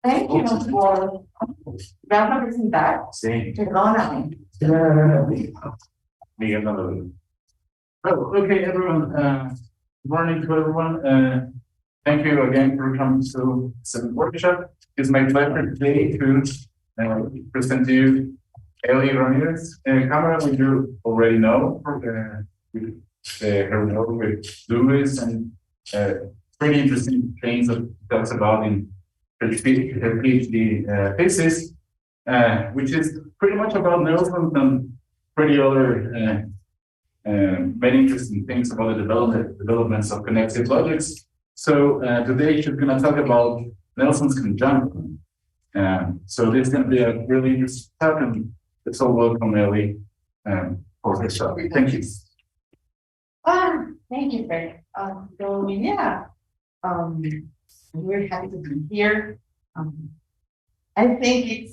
Thank you por darme a presentar. Sí. Perdóname. Miguel, no lo veo. Oh, okay, everyone. Good morning to everyone. Thank you again for coming to the workshop. It's my pleasure today to present to you Elisángela Ramírez-Cámara, which you already know from her work with Lewis and pretty interesting things that talks about in her PhD thesis, which is pretty much about Nelson and pretty other many interesting things about the developments of connective logics. So today she's going to talk about Nelson's conjunction. So this is going to be a really interesting talk, and let's all welcome Ellie for her talk. Thank you. Thank you, Greg. So yeah, we're happy to be here. I think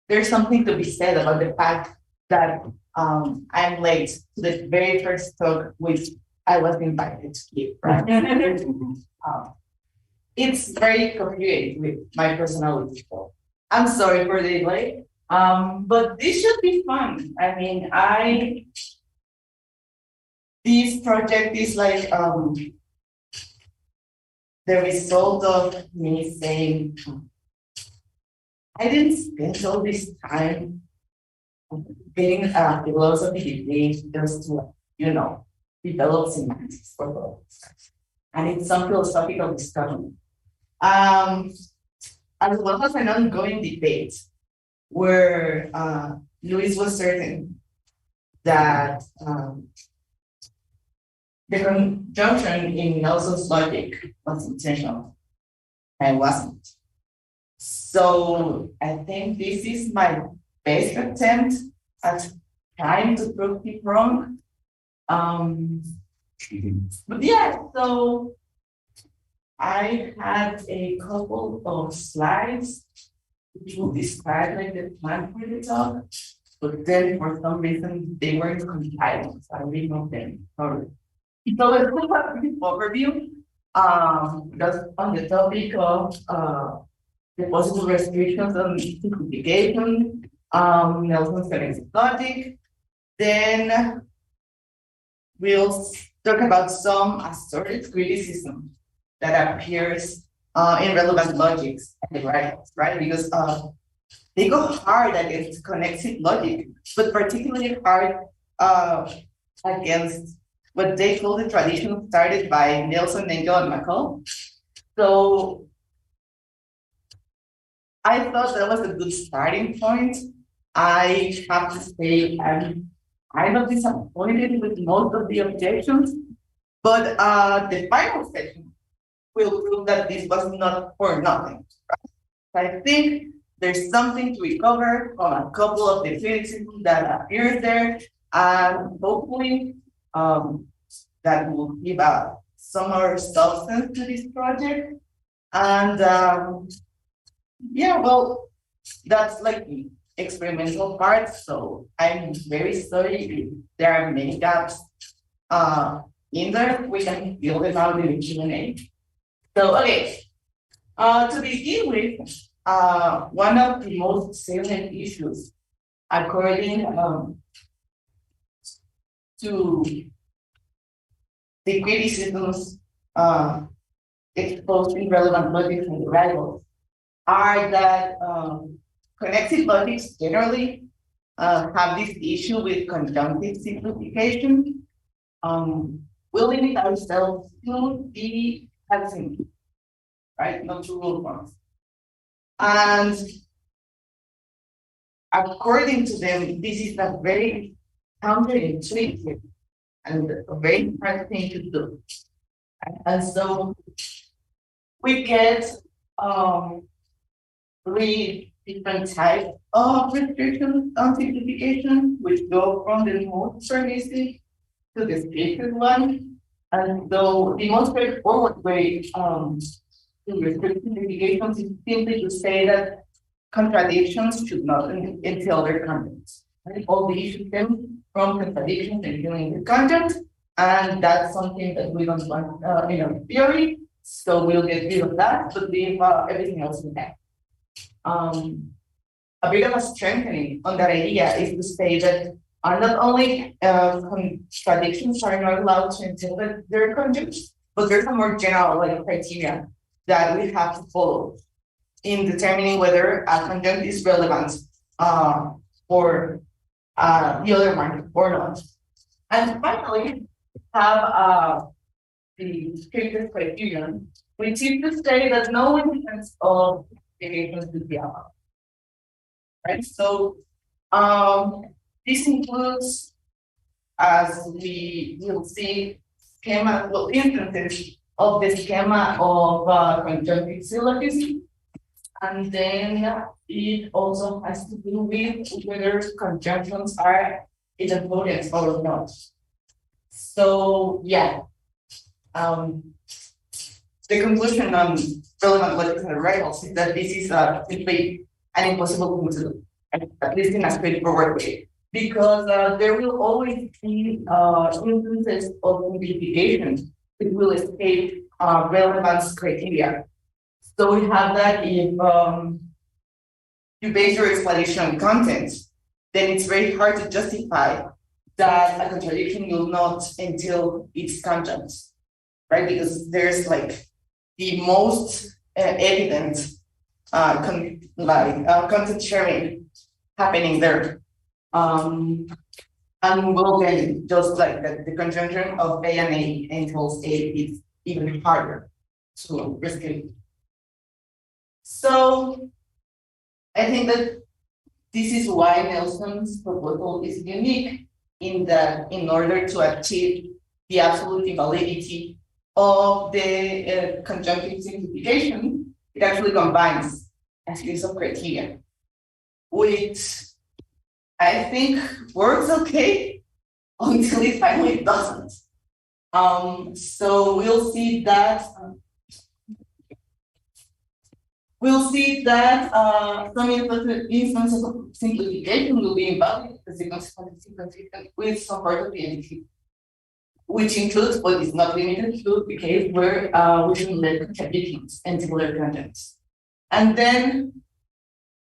there's something to be said about the fact that I'm late to the very first talk which I was invited to give, right? It's very confusing with my personality. So I'm sorry for the delay, but this should be fun. I mean, this project is like the result of me saying, I didn't spend all this time getting a philosophy degree just to, develop semantics for those. And it's some philosophical discussion. As well as an ongoing debate where Luis was certain that the conjunction in Nelson's logic was intentional. I wasn't. So I think this is my best attempt at trying to prove it wrong. But yeah, so I had a couple of slides which will describe like the plan for the talk, but then for some reason they weren't compiled, so I removed them. Sorry. So let's do a brief overview just on the topic of the possible restrictions on simplification, Nelson's connective logic. Then we'll talk about some asserted criticism that appears in relevant logics and the writings, right? Because they go hard against connective logic, but particularly hard against what they call the tradition started by Nelson, Engel, and McCall. So I thought that was a good starting point. I have to say I'm kind of disappointed with most of the objections, but the final section will prove that this was not for nothing. Right? I think there's something to recover from a couple of the criticism that appears there, and hopefully that will give some more substance to this project. And yeah, well, that's like the experimental part. So I'm very sorry if there are many gaps in there. We can fill them out in the Q&A. So, okay, to begin with, one of the most salient issues, according to the criticisms exposed in relevant logic and the rivals, are that connective logics generally have this issue with conjunctive simplification. We limit ourselves to the helsinki, right? Not to rule forms. And according to them, this is a very counterintuitive and a very hard thing to do. And so we get three different types of restrictions on simplification, which go from the most permissive to the strictest one. And so the most straightforward way to restrict simplifications is simply to say that contradictions should not entail their contents. Right? All the issues stem from contradictions entailing the content, and that's something that we don't want in our theory. So we'll get rid of that, but leave everything else in there. a bit of a strengthening on that idea is to say that not only contradictions are not allowed to entail that they're conjunct, but there's a more general like criteria that we have to follow in determining whether a conjunct is relevant for the other market or not. And finally, have the strictest criterion, which is to say that no instance of variations will be allowed. Right? So this includes, as we will see, schema, well, instances of the schema of conjunctive syllogism. And then it also has to do with whether conjunctions are idempotent or not. So yeah, the conclusion on relevant logical arrivals is that this is simply an impossible thing to do, at least in a straightforward way, because there will always be instances of simplification that will escape relevance criteria. So we have that if you base your explanation on content, then it's very hard to justify that a contradiction will not entail its content, right? Because there's like the most evident content sharing happening there. And well, then just like the conjunction of A and A entails A is even harder to rescue. So I think that this is why Nelson's proposal is unique in that in order to achieve the absolute invalidity of the conjunctive simplification, it actually combines a series of criteria, which I think works okay until it finally doesn't. So we'll see that some instances of simplification will be invalid because the consequence is inconsistent with some part of the entity, which includes, but is not limited to, the case where we should let contradictions and similar contents. And then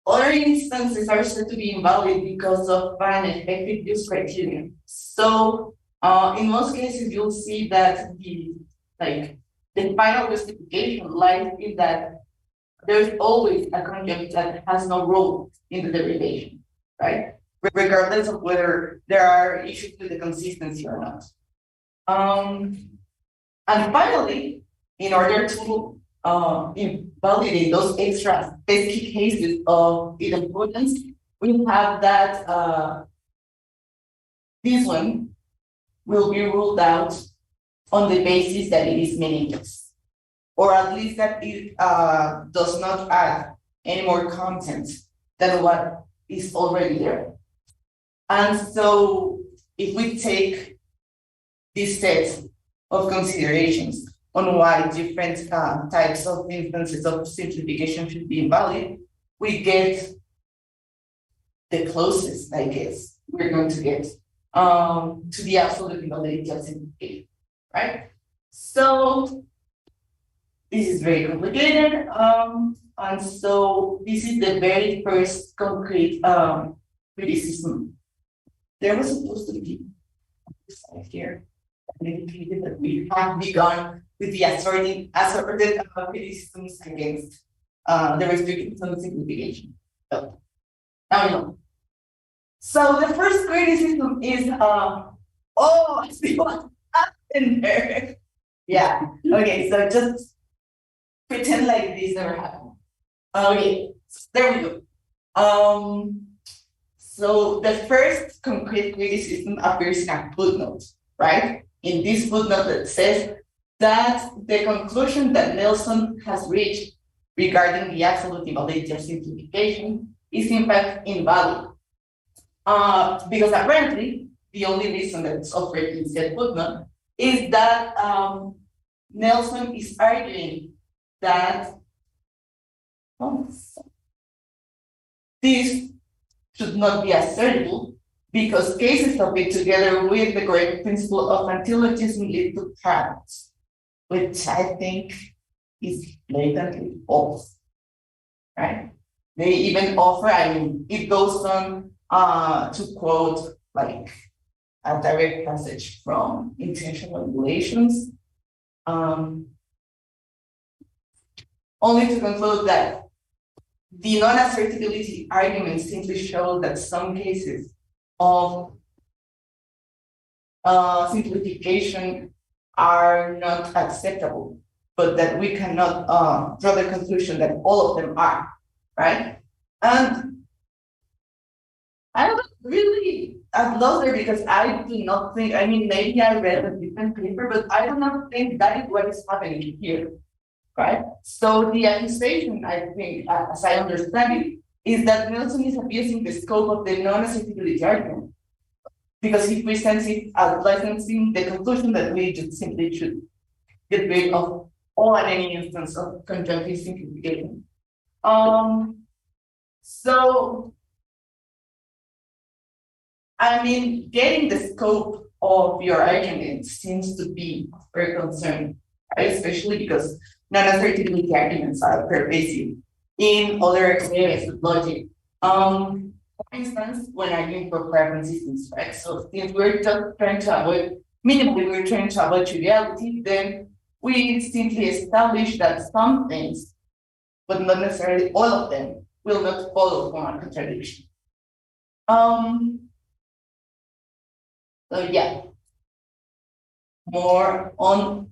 other instances are said to be invalid because of an effective use criterion. So in most cases, you'll see that the final justification lies in that there's always a conjunct that has no role in the derivation, right? Regardless of whether there are issues with the consistency or not. And finally, in order to invalidate those extra pesky cases of idempotence, we have that this one will be ruled out on the basis that it is meaningless, or at least that it does not add any more content than what is already there. And so if we take this set of considerations on why different types of instances of simplification should be invalid, we get the closest, I guess, we're going to get to the absolute invalidity of simplification, right? So this is very complicated, and so this is the very first concrete criticism. There was supposed to be this slide here, and indicated that we have begun with the assorted criticisms against the restrictions on simplification. So now you know. So the first criticism is, oh, I see what happened there. Yeah. Okay. So just pretend like this never happened. Okay. So there we go. So the first concrete criticism appears in a footnote, right? In this footnote that says that the conclusion that Nelson has reached regarding the absolute invalidity of simplification is in fact invalid. Because apparently the only reason that's offered in said footnote is that Nelson is arguing that this should not be assertable because cases of it together with the correct principle of antilogism lead to paradox, which I think is blatantly false, right? They even offer, I mean, it goes on to quote like a direct passage from intentional relations. Only to conclude that the non-assertability argument simply shows that some cases of simplification are not acceptable, but that we cannot draw the conclusion that all of them are, right? And I don't really, I've lost there because I do not think, I mean, maybe I read a different paper, but I do not think that is what is happening here, right? So the accusation, I think, as I understand it, is that Nelson is abusing the scope of the non-assertability argument because he presents it as licensing the conclusion that we just simply should get rid of all and any instance of conjunctive simplification. So, I mean, getting the scope of your argument seems to be very concerning, right? Especially because non-assertability arguments are pervasive in other areas of logic. For instance, when arguing for prior consistency, right? So if we're just trying to avoid, minimally we're trying to avoid triviality, then we simply establish that some things, but not necessarily all of them, will not follow from a contradiction. So yeah, more on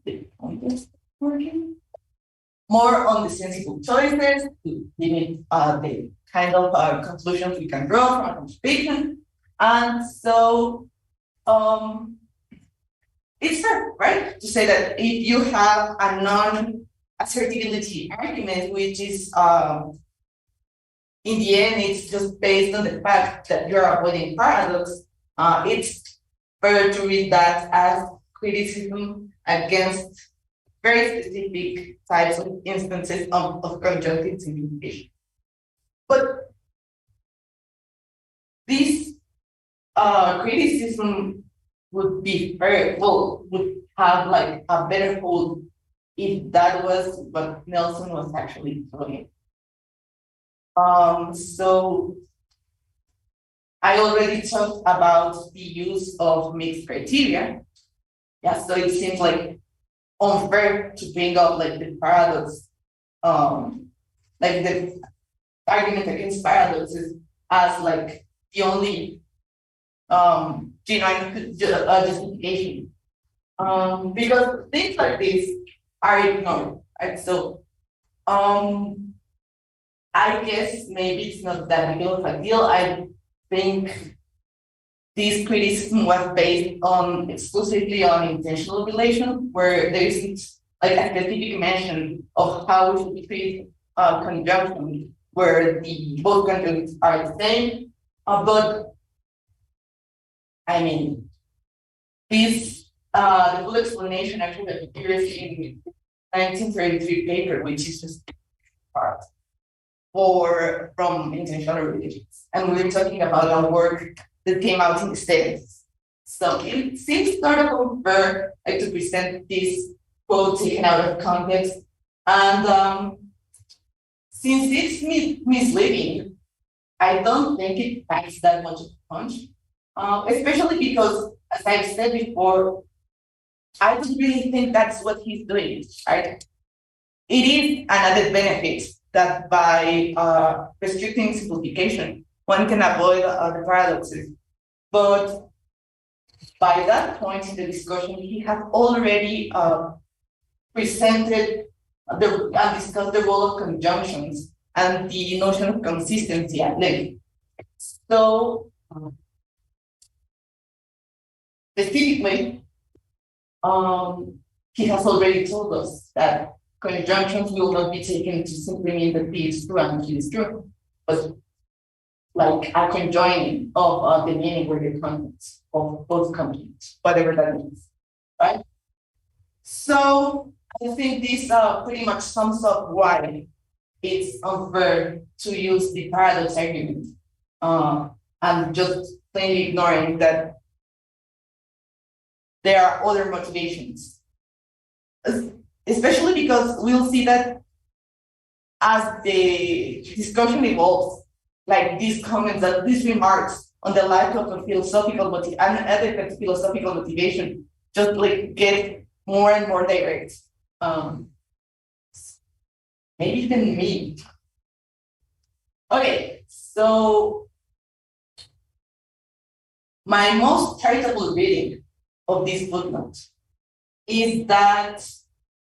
this working. More on the sensible choices to limit the kind of conclusions we can draw from a conversation. And so it's fair, right? To say that if you have a non-assertability argument, which is in the end, it's just based on the fact that you're avoiding paradox, it's better to read that as criticism against very specific types of instances of conjunctive simplification. But this criticism would be would have like a better hold if that was what Nelson was actually doing. So I already talked about the use of mixed criteria. Yeah, so it seems like unfair to bring up like the paradox, like the argument against paradoxes as like the only genuine justification. Because things like this are ignored, right? So I guess maybe it's not that big of a deal. I think this criticism was based on exclusively on intentional relation, where there isn't like a specific mention of how we should treat conjunction, where the both conjunctions are the same. But I mean, this the full explanation actually appears in 1933 paper, which is just part from intentional relations, and we're talking about a work that came out in the States. So it seems sort of unfair like to present this quote taken out of context. And since it's misleading, I don't think it packs that much of a punch. Especially because, as I've said before, I don't really think that's what he's doing, right? It is an added benefit that by restricting simplification, one can avoid the paradoxes. But by that point in the discussion, he has already presented and discussed the role of conjunctions and the notion of consistency at length. So, specifically, he has already told us that conjunctions will not be taken to simply mean that P is true and Q is true, but like a conjoining of the meaning or the contents of both conjunctions, whatever that means, right? So I think this pretty much sums up why it's unfair to use the paradox argument and just plainly ignoring that there are other motivations. Especially because we'll see that as the discussion evolves, like these comments and these remarks on the lack of a philosophical and adequate philosophical motivation just like get more and more direct. Maybe even me. Okay, so my most charitable reading of this footnote is that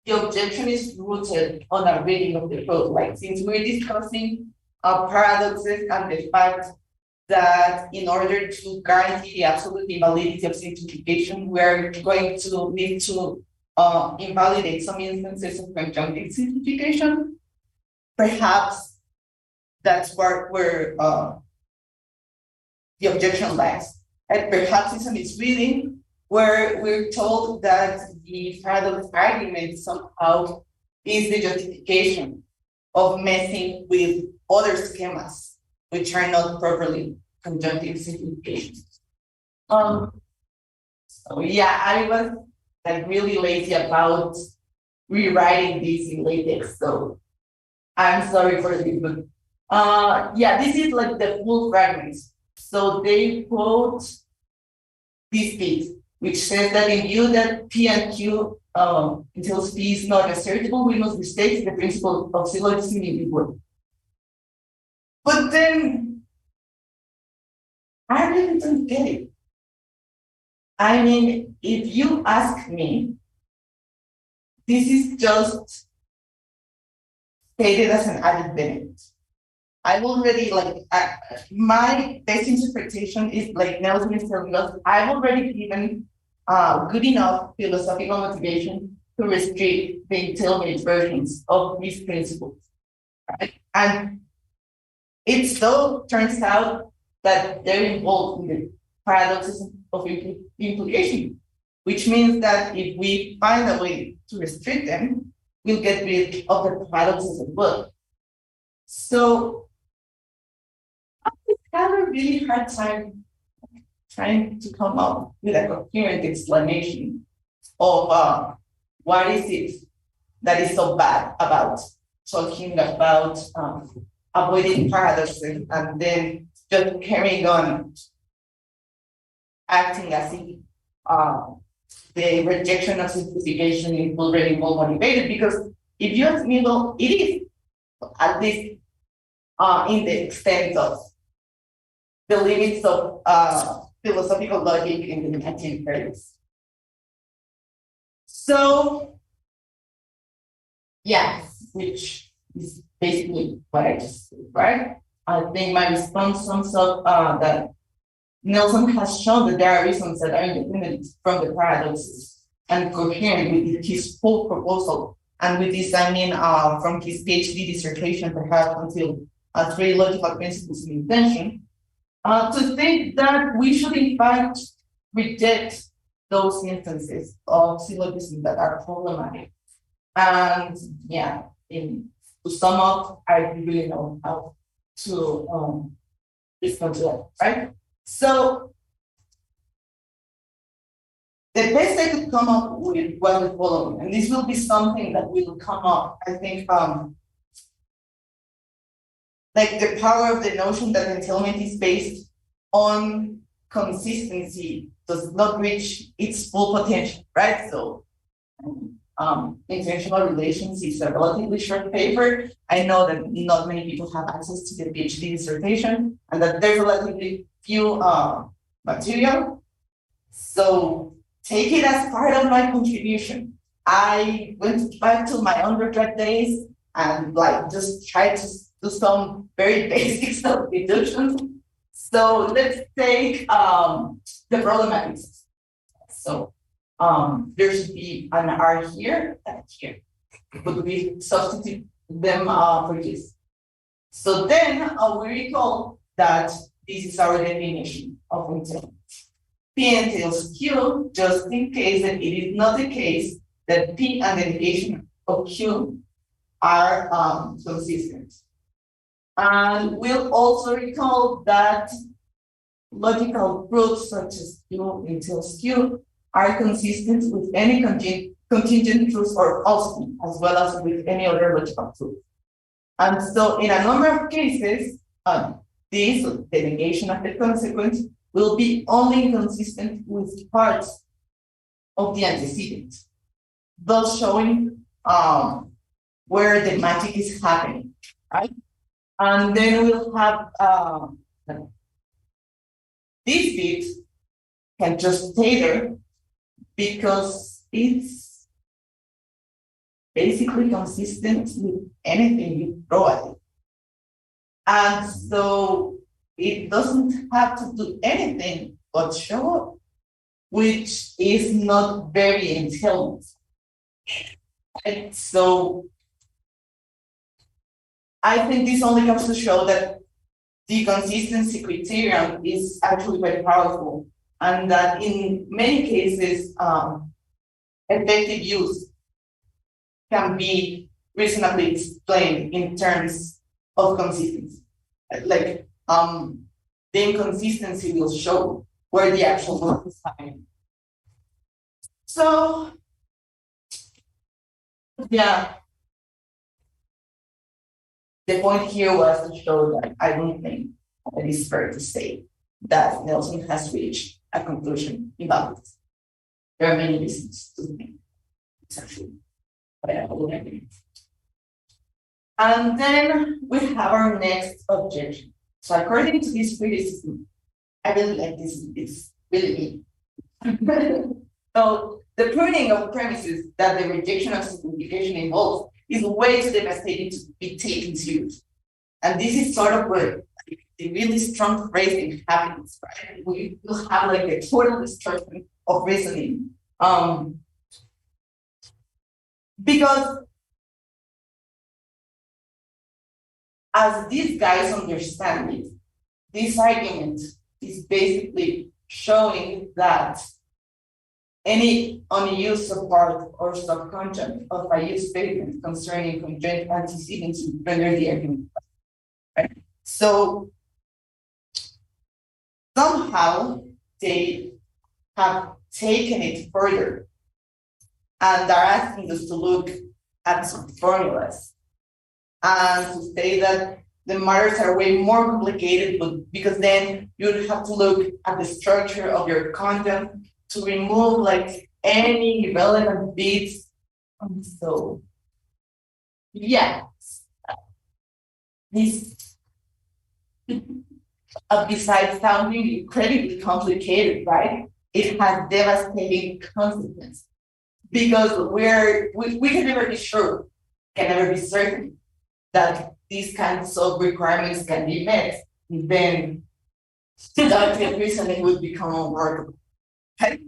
the objection is rooted on a reading of the book. Like, since we're discussing paradoxes and the fact that in order to guarantee the absolute invalidity of simplification, we're going to need to invalidate some instances of conjunctive simplification. Perhaps that's where the objection lies. And perhaps it's a misreading where we're told that the paradox argument somehow is the justification of messing with other schemas, which are not properly conjunctive simplifications. So yeah, I was like really lazy about rewriting this in LaTeX, so I'm sorry for this, but yeah, this is like the full fragment. So they quote this piece, which says that in view that P and Q entails P is not assertable, we must restate the principle of syllogism in the word. But then I really don't get it. I mean, if you ask me, this is just stated as an added benefit. I've already my best interpretation is like Nelson is telling us, I've already given good enough philosophical motivation to restrict the entailment versions of these principles. Right? And it so turns out that they're involved in the paradoxes of implication, which means that if we find a way to restrict them, we'll get rid of the paradoxes as well. So I have a really hard time trying to come up with a coherent explanation of what is it that is so bad about talking about avoiding paradoxes and then just carrying on acting as if the rejection of simplification is already more motivated. Because if you ask me, well, it is, at least in the extent of the limits of philosophical logic in the 1930s. So, yeah, which is basically what I just said, right? I think my response sums up that Nelson has shown that there are reasons that are independent from the paradoxes and coherent with his full proposal. And with this, I mean from his PhD dissertation, perhaps until three logical principles in intention, to think that we should in fact reject those instances of syllogism that are problematic. And yeah, to sum up, I really know how to respond to that, right? So the best I could come up with was the following, and this will be something that will come up, I think, like the power of the notion that entailment is based on consistency does not reach its full potential, right? So intentional relations is a relatively short paper. I know that not many people have access to the PhD dissertation and that there's relatively few material. So take it as part of my contribution. I went back to my undergrad days and like just tried to do some very basic stuff deductions. So let's take the problematics. So there should be an R here and here. But we substitute them for this. So then we recall that this is our definition of entailment. P entails Q, just in case that it is not the case that P and the negation of Q are consistent. And we'll also recall that logical proofs such as Q entails Q are consistent with any contingent truth or falsity, as well as with any other logical proof. And so in a number of cases, this, the negation of the consequence, will be only inconsistent with parts of the antecedent, thus showing where the magic is happening, right? And then we'll have this bit can just stay there because it's basically consistent with anything you throw at it. And so it doesn't have to do anything but show up, which is not very intelligent. And so I think this only comes to show that the consistency criterion is actually very powerful, and that in many cases, effective use can be reasonably explained in terms of consistency. Like the inconsistency will show where the actual work is happening. So, yeah. The point here was to show that I don't think it is fair to say that Nelson has reached a conclusion about this. There are many reasons to think it's actually what I will agree. And then we have our next objection. So according to this criticism, I really like this, it's really me. So the pruning of premises that the rejection of simplification involves is way too devastating to be taken seriously. And this is sort of where the really strong phrasing happens, right? We will have like a total destruction of reasoning. Because as these guys understand it, this argument is basically showing that any unused subpart or subcontent of a use statement concerning conjoint antecedents would render the argument, right? So somehow they have taken it further and are asking us to look at some formulas and to say that the matters are way more complicated, but because then you would have to look at the structure of your content to remove like any relevant bits. So yeah, this besides sounding incredibly complicated, right? It has devastating consequences because we can never be sure, can never be certain that these kinds of requirements can be met. Then deductive reasoning would become unworkable. Okay?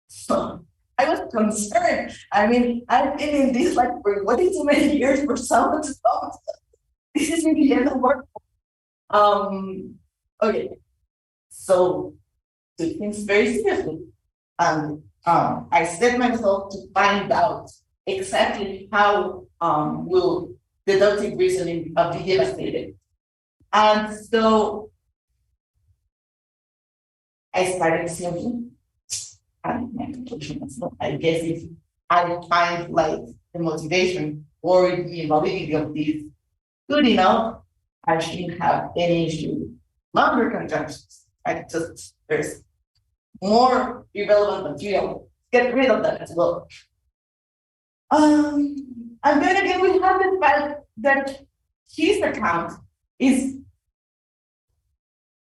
So I was concerned. I mean, I've been in this like for way too many years for someone to stop. This is really the end of work. Okay. So took things very seriously. And I set myself to find out exactly how will deductive reasoning be devastated. And so I started simply. And my conclusion is, I guess if I find like the motivation or the validity of this good enough, I shouldn't have any issue with longer conjunctions. I just there's more irrelevant material. Get rid of that as well. And then again, we have the fact that his account is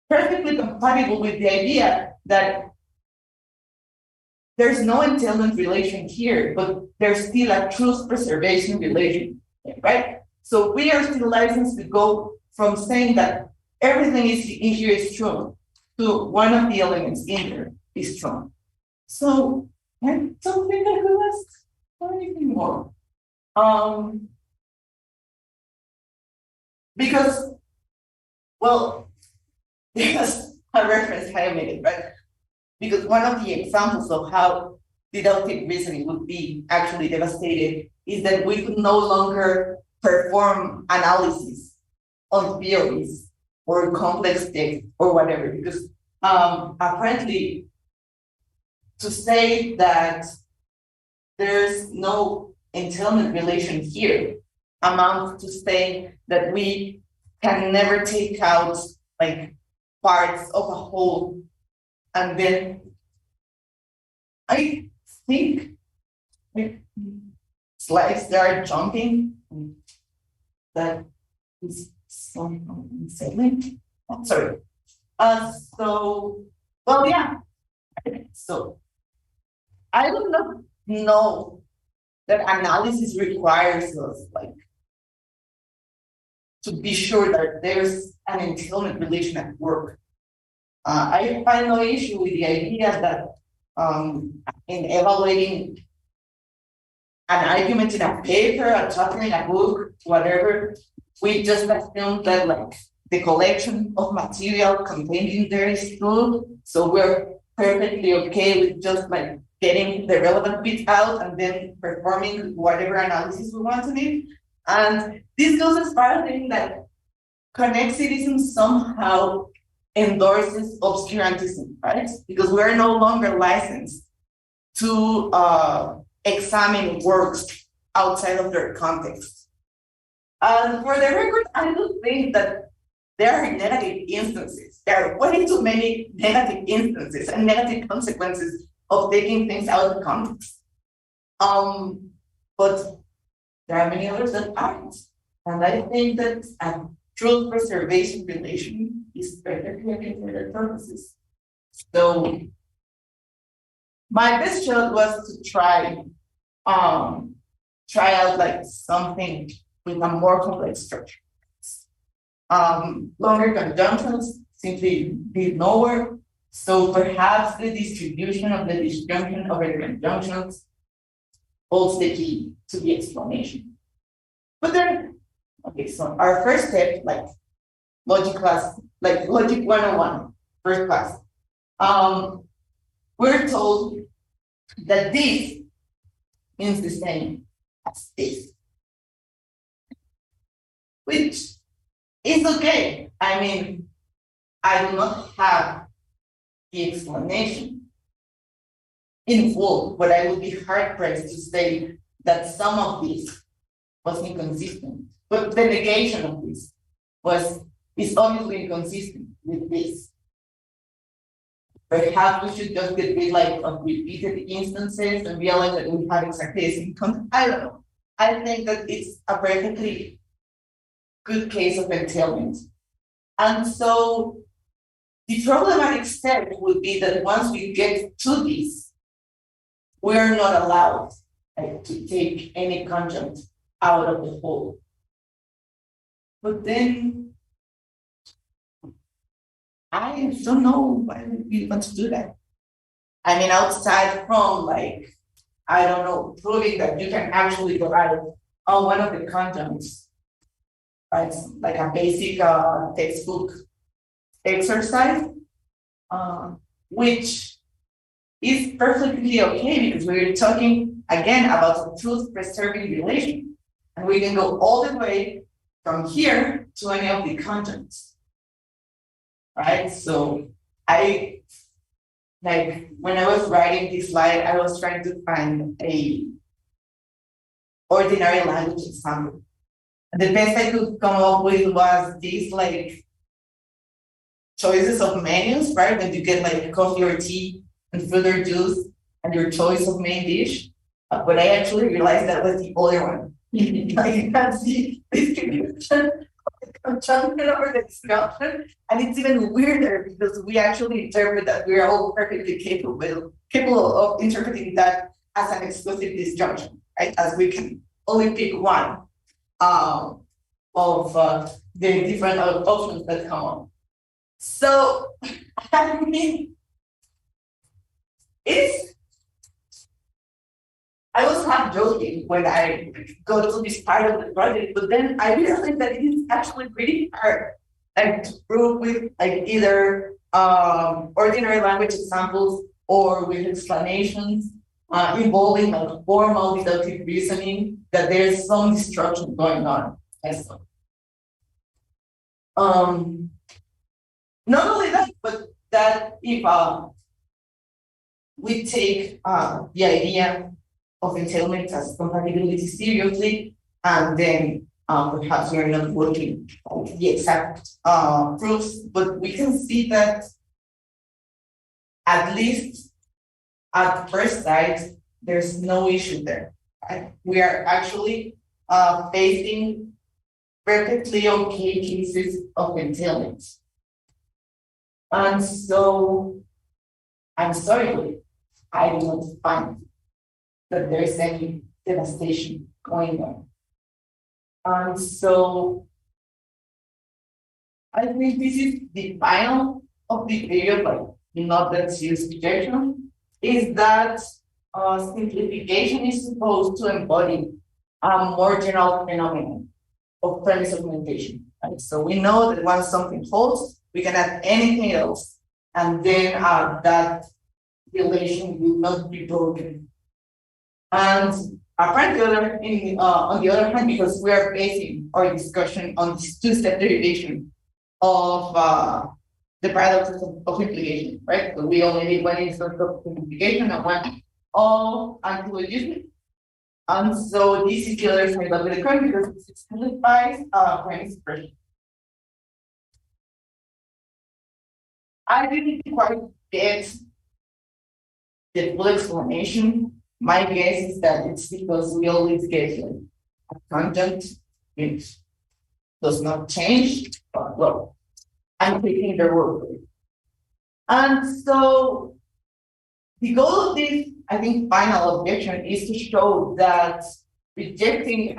perfectly compatible with the idea that there's no entailment relation here, but there's still a truth preservation relation, right? So we are still licensed to go from saying that everything in here is true to one of the elements in there is true. So I don't think I could ask for anything more. Because, well, there's a reference I made, right? Because one of the examples of how deductive reasoning would be actually devastated is that we could no longer perform analysis on theories or complex text or whatever, because apparently to say that there's no entailment relation here amount to say that we can never take out like parts of a whole. And then I think slides that are jumping, that is somehow unsettling. Oh, sorry. So, well, yeah. So I do not know that analysis requires us like to be sure that there's an entailment relation at work. I find no issue with the idea that in evaluating an argument in a paper, a chapter in a book, whatever, we just assume that like the collection of material contained in there is true. So we're perfectly okay with just like getting the relevant bits out and then performing whatever analysis we want to do. And this goes as far as saying that connectivism somehow endorses obscurantism, right? Because we're no longer licensed to examine works outside of their context. For the record, I do think that there are negative instances. There are way too many negative instances and negative consequences of taking things out of context. But there are many others that aren't. And I think that a truth preservation relation is perfectly okay for their purposes. So my best shot was to try out like something with a more complex structure. Longer conjunctions simply lead nowhere. So perhaps the distribution of the disjunction over the conjunctions holds the key to the explanation. But then, okay, so our first step, like logic class, like logic 101, first class, we're told that this means the same as this, which is okay. I mean, I do not have the explanation in full, but I would be hard-pressed to say that some of this was inconsistent. But the negation of this is obviously inconsistent with this. Perhaps we should just get rid like of repeated instances and realize that we have exactly the same content. I don't know. I think that it's a perfectly good case of entailment. And so the problematic step would be that once we get to this, we're not allowed to take any conjunct out of the whole. But then I don't know why we want to do that. I mean, outside from like, I don't know, proving that you can actually derive on one of the conjuncts, right? Like a basic textbook exercise, which is perfectly okay because we're talking again about a truth preserving relation. And we can go all the way from here to any of the conjuncts. Right? So I, like, when I was writing this slide, I was trying to find a ordinary language example. And the best I could come up with was these like choices of menus, right? When you get like coffee or tea and fruit or juice and your choice of main dish. But I actually realized that was the other one. Like you can see distribution conjunction over the disjunction, and it's even weirder because we actually interpret that we're all perfectly capable of interpreting that as an exclusive disjunction, right? As we can only pick one of the different options that come up. So I mean, I was half joking when I go to this part of the project, but then I realized that it is actually pretty hard like, to prove with like either ordinary language examples or with explanations involving like formal deductive reasoning that there's some destruction going on. Not only that, but that if we take the idea of entailment as compatibility seriously, and then perhaps we're not working on the exact proofs, but we can see that at least at first sight, there's no issue there. Right? We are actually facing perfectly okay cases of intelligence. And so I'm sorry, I do not find that there's any devastation going on. And so I think this is the final of the video, but not that serious rejection, is that simplification is supposed to embody a more general phenomenon of premise augmentation. Right? So we know that once something holds, we can add anything else, and then that relation will not be broken. And apparently, on the other hand, because we are basing our discussion on this two-step derivation of the paradoxes of implication, right? So we only need one instance of implication and one of antilogism. And so this is the other side of the coin because it simplifies premise expression. I didn't quite get the full explanation. My guess is that it's because we always get a conjunct which does not change, but well, I'm taking their word for it. And so the goal of this, I think, final objection is to show that rejecting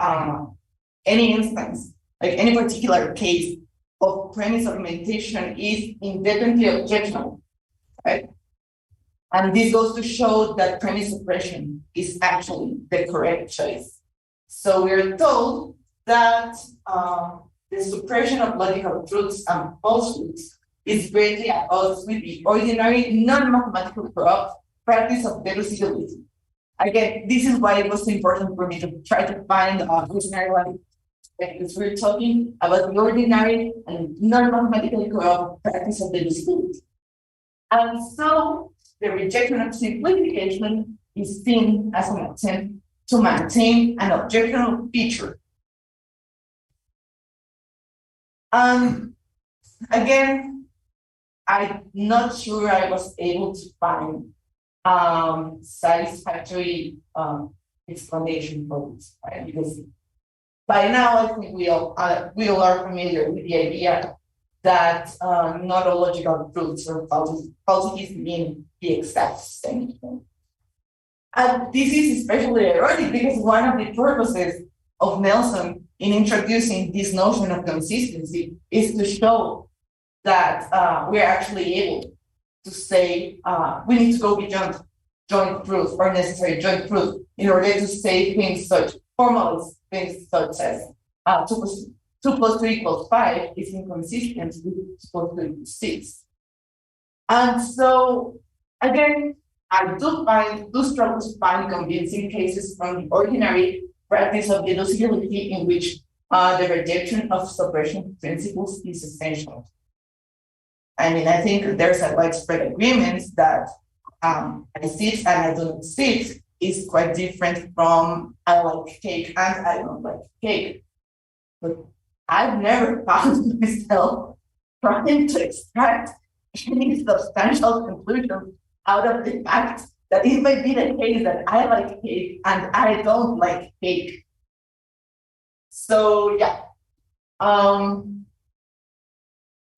any instance, like any particular case of premise augmentation is independently objectionable, right? And this goes to show that premise suppression is actually the correct choice. So we're told that the suppression of logical truths and falsehoods is greatly at odds with the ordinary non-mathematical practice of deducibility. Again, this is why it was important for me to try to find a ordinary one, because we're talking about the ordinary and non-mathematical corrupt practice of deducibility. And so the rejection of simplification is seen as an attempt to maintain an objectionable feature. Again, I'm not sure I was able to find satisfactory explanation for this, right? Because by now I think we all are familiar with the idea that not all logical truths or falsities mean the exact same thing. And this is especially ironic because one of the purposes of Nelson in introducing this notion of consistency is to show that we're actually able to say we need to go beyond joint proof or necessary joint proof in order to say things such formalist things such as 2 plus 2 equals 5 is inconsistent with 2 plus 2 equals 6. And so again, I do struggle to find convincing cases from the ordinary practice of deducibility in which the rejection of suppression principles is essential. I mean, I think there's a widespread agreement that I sit and I don't sit is quite different from I like cake and I don't like cake. But I've never found myself trying to extract any substantial conclusion out of the fact that it might be the case that I like cake and I don't like cake. So yeah. And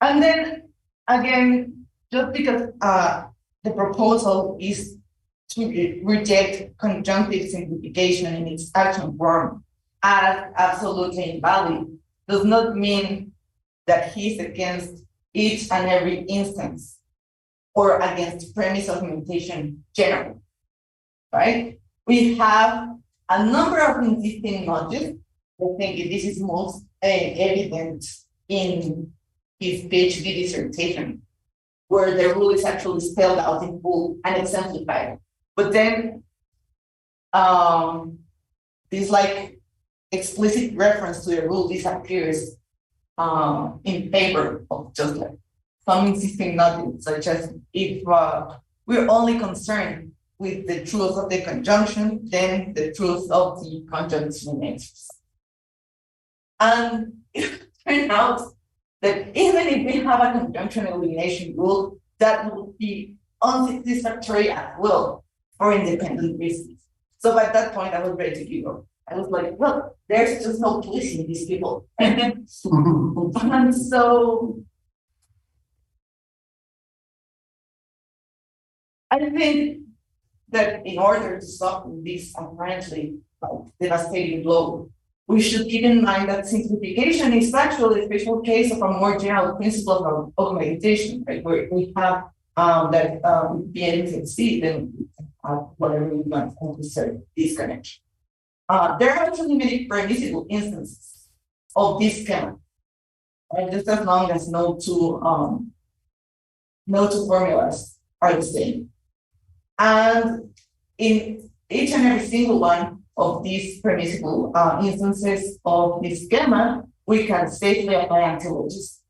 then again, just because the proposal is to reject conjunctive simplification in its action form as absolutely invalid does not mean that he's against each and every instance or against premise augmentation generally, right? We have a number of existing logics. I think this is most evident in his PhD dissertation, where the rule is actually spelled out in full and exemplified. But then this like explicit reference to the rule disappears in favor of just like some existing logic, such as if we're only concerned with the truth of the conjunction, then the truth of the conjunction remains. And it turned out that even if we have a conjunction elimination rule, that would be unsatisfactory as well for independent reasons. So by that point, I was ready to give up. I was like, well, there's just no pleasing these people. And so I think that in order to stop this apparently devastating blow, we should keep in mind that simplification is actually a special case of a more general principle of meditation, right? Where we have that being succeed and whatever we want to say this connection. There are actually many permissible instances of this schema, right? Just as long as no two formulas are the same. And in each and every single one of these permissible instances of this schema, we can safely apply antilogies.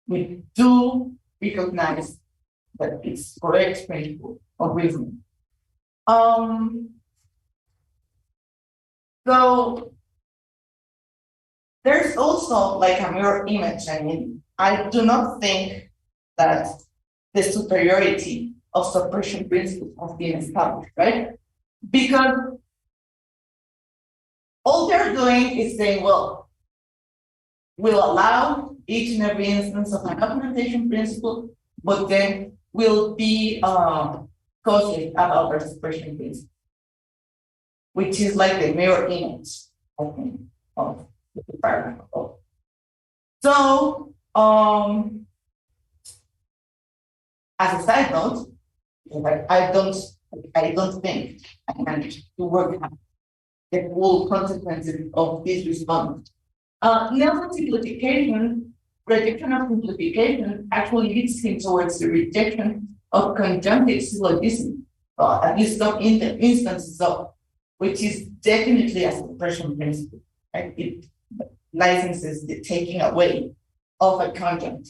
We do recognize that it's correct principle of reasoning. So there's also like a mirror image. I mean, I do not think that the superiority of suppression principles has been established, right? Because all they're doing is saying, well, we'll allow each and every instance of an augmentation principle, but then we'll be cautious about our suppression principle, which is like the mirror image, I think, of the paragraph. So, as a side note, I don't think I managed to work out the full consequences of this response. Nelson's simplification, rejection of simplification, actually leads him towards the rejection of conjunctive syllogism, at least some instances of, which is definitely a suppression principle. Right? It licenses the taking away of a conjunct.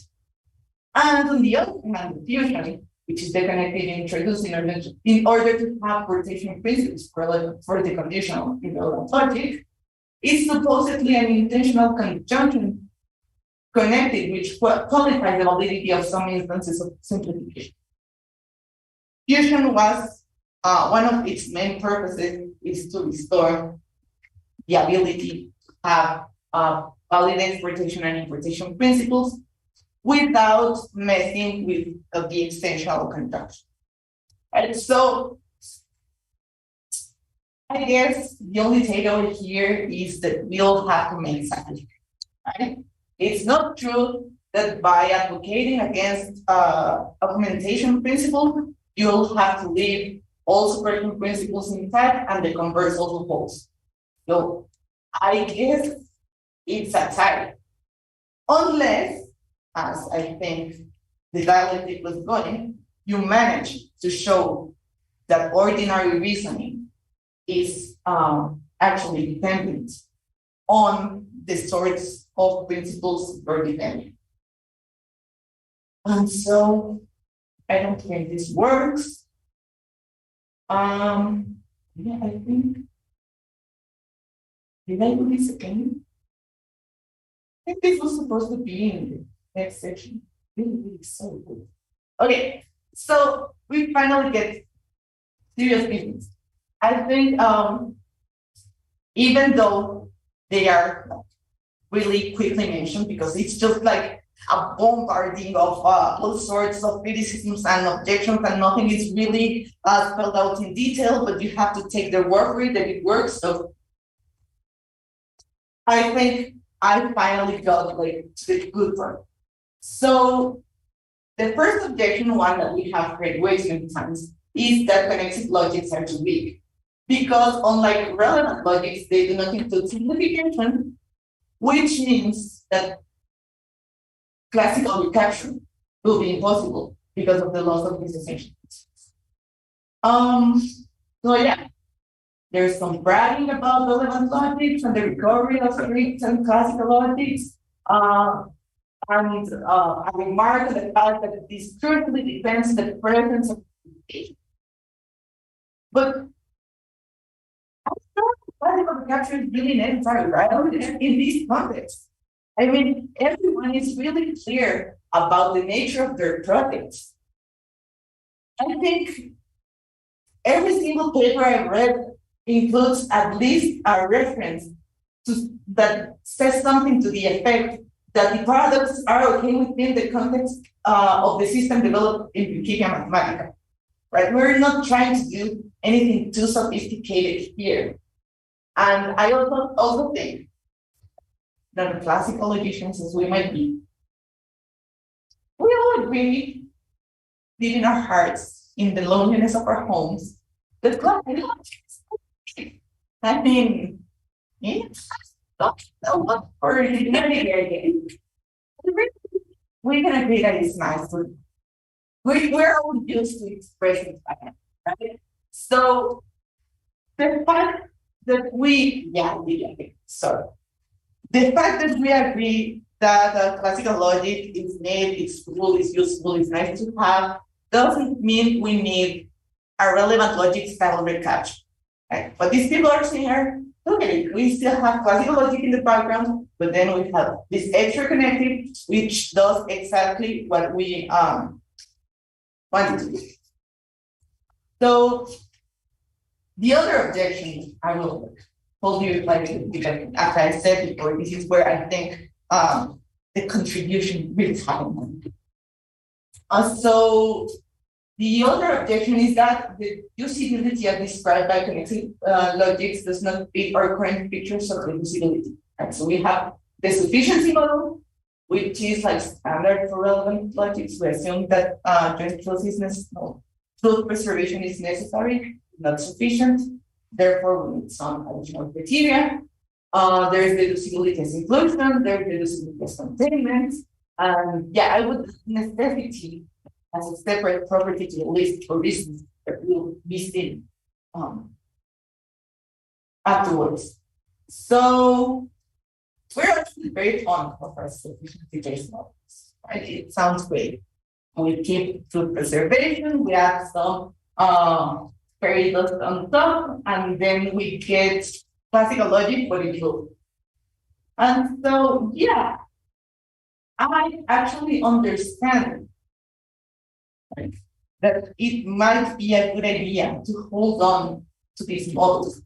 And on the other hand, the fusion, which is the connected introduced in order to have rotation principles for the conditional irrelevant logic, is supposedly an intentional conjunction connected, which qualifies the validity of some instances of simplification. Fusion was one of its main purposes is to restore the ability to have valid exportation and importation principles without messing with the essential conjunction. And so I guess the only takeaway here is that we'll have to make sacrifices, right? It's not true that by advocating against augmentation principle, you'll have to leave all suppression principles intact and the converse also holds. So I guess it's a tie. Unless, as I think the dialectic was going, you manage to show that ordinary reasoning is actually dependent on the sorts of principles you're defending. And so I don't think this works. Yeah, I think, did I do this again? I think this was supposed to be in the next section. Really so good. Okay, so we finally get serious business. I think even though they are really quickly mentioned, because it's just like a bombarding of all sorts of criticisms and objections, and nothing is really spelled out in detail, but you have to take their word for it that it works. So I think I finally got like to the good part. So the first objection, one that we have heard way too many times, is that connective logics are too weak. Because unlike relevant logics, they do not include simplification, which means that classical recapture will be impossible because of the loss of association. So yeah, there's some bragging about relevant logics and the recovery of strict and classical logics. And a remark on the fact that this currently depends on the presence of simplification. But classical recapture is really necessary, right? In this context. I mean, everyone is really clear about the nature of their projects. I think every single paper I read includes at least a reference that says something to the effect that the products are okay within the context of the system developed in Wikipedia Mathematica, right? We're not trying to do anything too sophisticated here. And I also think that the classical logicians, as we might be, we all agree, deep in our hearts, in the loneliness of our homes, that classical, I mean, not for we can agree that it's nice. We're all used to expressing that, right? So the fact that the fact that we agree that classical logic is made, it's cool, it's useful, it's nice to have, doesn't mean we need a relevant logic style recapture. Right? But these people are saying are, okay, we still have classical logic in the background, but then we have this extra connective, which does exactly what we wanted to do. So the other objection I will told you, like, after I said before, this is where I think the contribution really happened. So the other objection is that the usability as described by connective logics does not fit our current pictures of reducibility. Right? So we have the sufficiency model, which is like standard for relevant logics. We assume that joint truth preservation is necessary, not sufficient. Therefore, we need some additional criteria. There's deducibility as inclusion, there's deducibility as containment. And yeah, I would necessity as a separate property to the list for reasons that will be seen afterwards. So we're actually very fond of our sufficiency-based models, right? It sounds great. We keep truth preservation, we add some fairy dust on top, and then we get classical logic for the truth. And so, yeah, I actually understand that it might be a good idea to hold on to these models.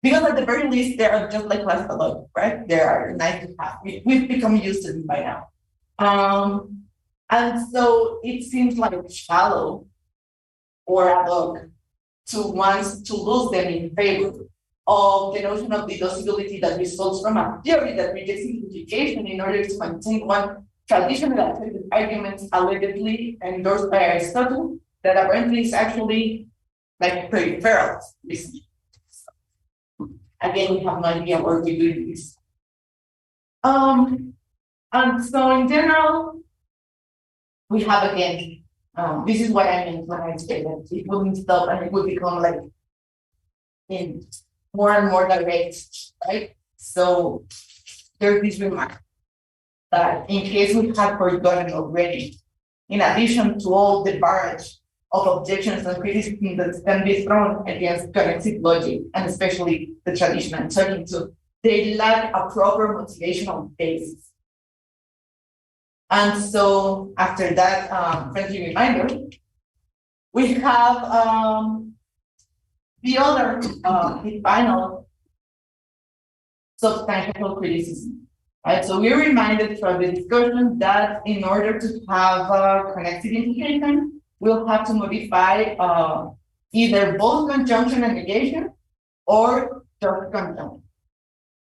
Because at the very least, they are just like classical logic, right? They are nice to have. We've become used to them by now. And so it seems like shallow or ad hoc to want to lose them in favor of the notion of deducibility that results from a theory that rejects simplification in order to maintain one traditional accepted argument allegedly endorsed by Aristotle that apparently is actually like peripheral. Again, we have no idea where we're doing this. And so in general, we have again, this is what I meant when I said that it wouldn't stop and it would become like in more and more direct, right? So there's this remark that in case we had forgotten already, in addition to all the barrage of objections and criticism that can be thrown against connective logic, and especially the tradition I'm talking to, they lack a proper motivational basis. And so after that friendly reminder, we have the other, the final substantial criticism. Right, so we're reminded from the discussion that in order to have connected implication, we'll have to modify either both conjunction and negation or just conjunction,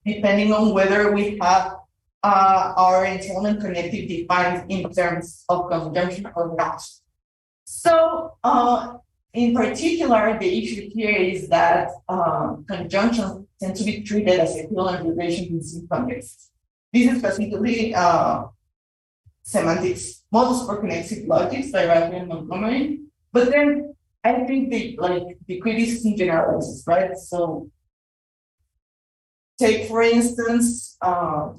depending on whether we have our entailment connective defined in terms of conjunction or not. So in particular, the issue here is that conjunctions tend to be treated as equivalent relations in some contexts. This is specifically semantics models for connective logics by Radley and Montgomery. But then I think the criticism generalizes, right? So take, for instance, the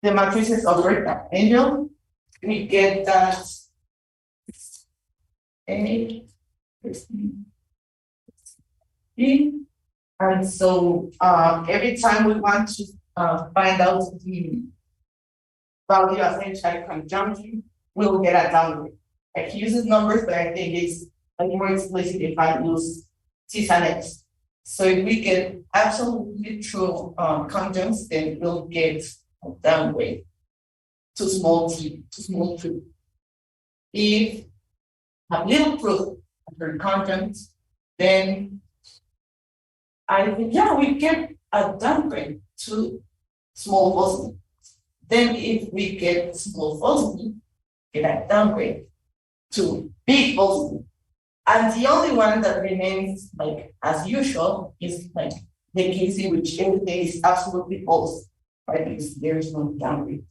matrices of rectangle. We get that A, B, And so every time we want to find out the value of essential conjunction, we'll get a downgrade. He uses numbers, but I think it's like more explicit if I use Cs and X. So if we get absolutely true conjuncts, then we'll get a downgrade to small t, to small t. If a little proof under conjuncts, then I think, yeah, we get a downgrade to small falsity. Then if we get small falsity, get a downgrade to big falsity. And the only one that remains like as usual is like the case in which everything is absolutely false, right? Because there is no downgrade.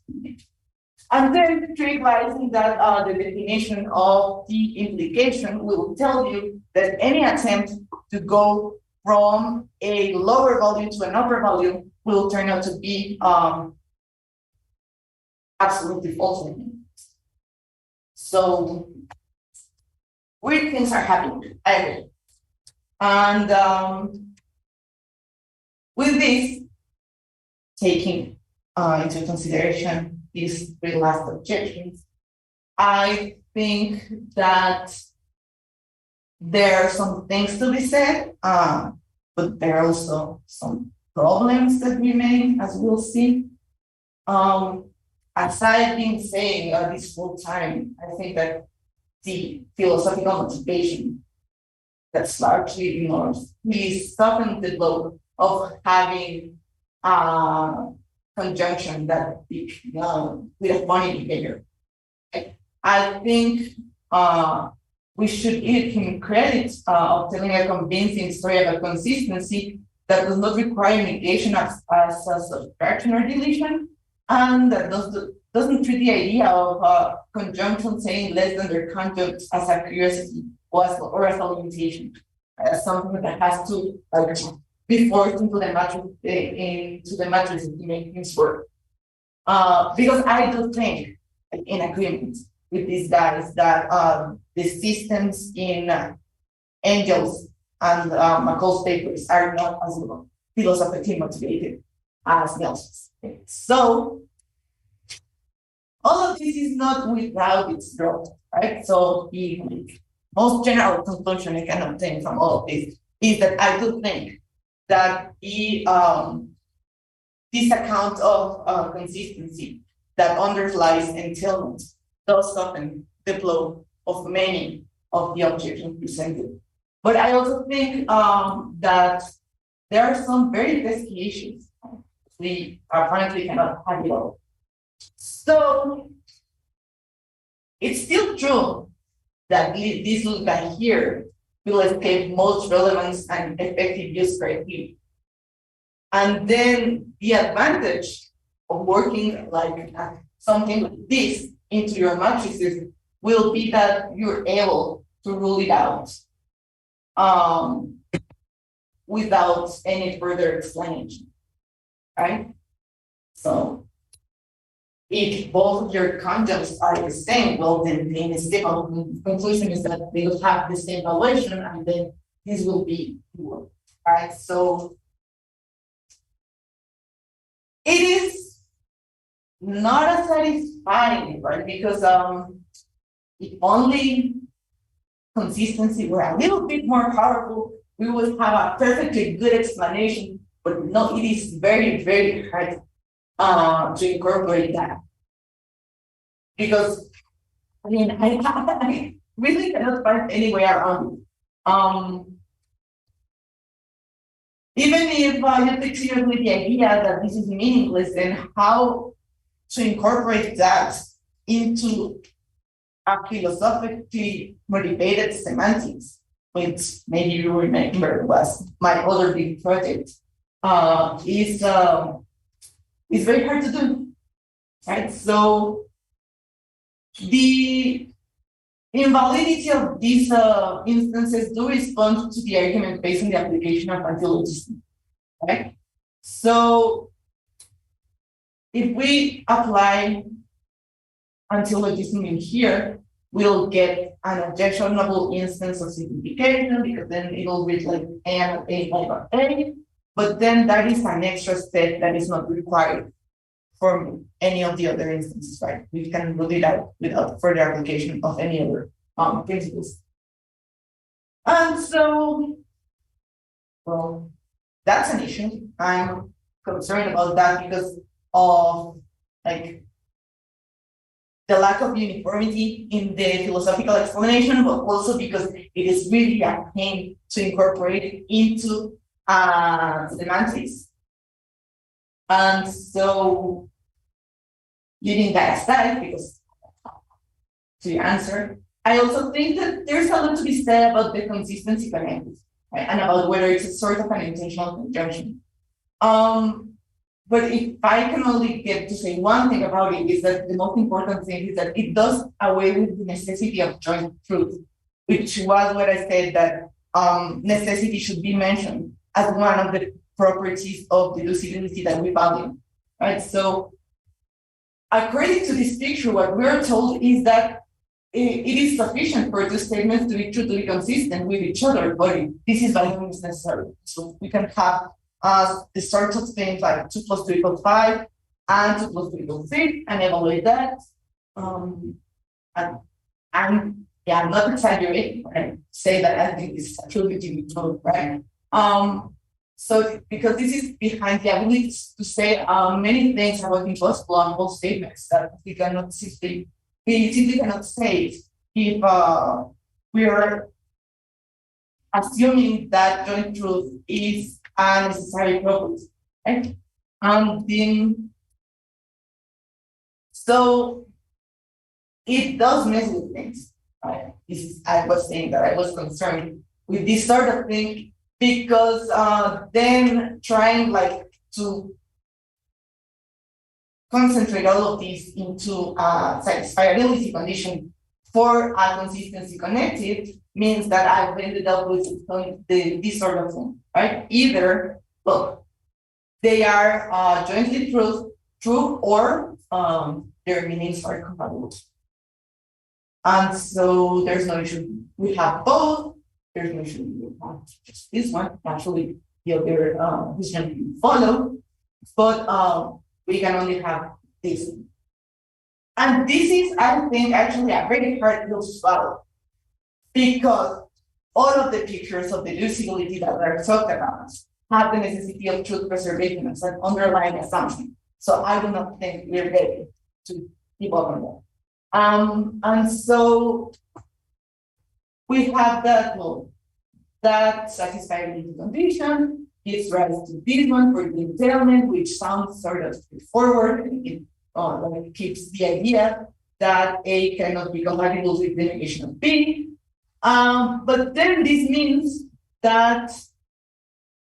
And then the trick lies in that the definition of the implication will tell you that any attempt to go from a lower value to an upper value will turn out to be absolutely false. So weird things are happening, I agree. And with this, taking into consideration these three last objections, I think that there are some things to be said, but there are also some problems that remain, as we'll see. As I've been saying this whole time, I think that the philosophical motivation that's largely ignored really softened the blow of having conjunction that with a funny behavior. I think we should give him credit of telling a convincing story of a consistency that does not require negation as a subtraction or deletion, and that doesn't treat the idea of conjunction saying less than their conjunct as a curiosity or as a limitation, as something that has to be forced into the matrix to make things work. Because I do think, in agreement with these guys, that the systems in Engels and McCall's papers are not as philosophically motivated as Nelson's. So all of this is not without its growth, right? So the most general conclusion I can obtain from all of this is that I do think that this account of consistency that underlies entailment does soften the blow of many of the objections presented. But I also think that there are some very pesky issues. We apparently cannot have it all. So it's still true that this little guy here will escape most relevance and effective use criteria. And then the advantage of working like something like this into your matrices will be that you're able to rule it out without any further explanation, right? So if both your conjuncts are the same, well, then the inescapable conclusion is that they will have the same valuation, and then this will be pure, right? So it is not as satisfying, right? Because if only consistency were a little bit more powerful, we would have a perfectly good explanation. But no, it is very, very hard to incorporate that. Because I mean, I really cannot find any way around it. Even if you take seriously the idea that this is meaningless, then how to incorporate that into a philosophically motivated semantics, which maybe you remember was my other big project, is very hard to do, right? So the invalidity of these instances do respond to the argument based on the application of antilogism, right? So if we apply antilogism in here, we'll get an objectionable instance of simplification, because then it'll read like A and A over A, but then that is an extra step that is not required for any of the other instances, right? We can rule it out without further application of any other principles. And so, well, that's an issue. I'm concerned about that because of like the lack of uniformity in the philosophical explanation, but also because it is really a pain to incorporate into semantics. And so, leaving that aside, because to your answer, I also think that there's a lot to be said about the consistency connected, right? And about whether it's a sort of an intentional conjunction. But if I can only get to say one thing about it, is that the most important thing is that it does away with the necessity of joint truth, which was what I said, that necessity should be mentioned as one of the properties of deducibility that we value, right? So according to this picture, what we're told is that it is sufficient for two statements to be true, to be consistent with each other, but this is by no means necessary. So we can have the sorts of things like 2 + 2 = 5 and 2 + 2 = 6 and evaluate that. And yeah, I'm not exaggerating, right? Say that I think this is truly to be true, right? So because this is behind the ability to say many things about impossible and false statements that we simply cannot say if we are assuming that joint truth is a necessary property, right? So it does mess with things, right? This is, I was saying that I was concerned with this sort of thing, because then trying like to concentrate all of these into a satisfiability condition for a consistency connected means that I've ended up with this sort of thing, right? Either, well, they are jointly true or their meanings are compatible. And so there's no issue. We have both. There's no issue. We have just this one. Actually, the other vision can follow, but we can only have this. And this is, I think, actually a very hard pill to swallow, because all of the pictures of deducibility that we're talking about have the necessity of truth preservation as an underlying assumption. So I do not think we're ready to debug on that. And so we have that law, that satisfiability condition gives rise to this one for the entailment, which sounds sort of straightforward, and it keeps the idea that A cannot be compatible with the negation of B. But then this means that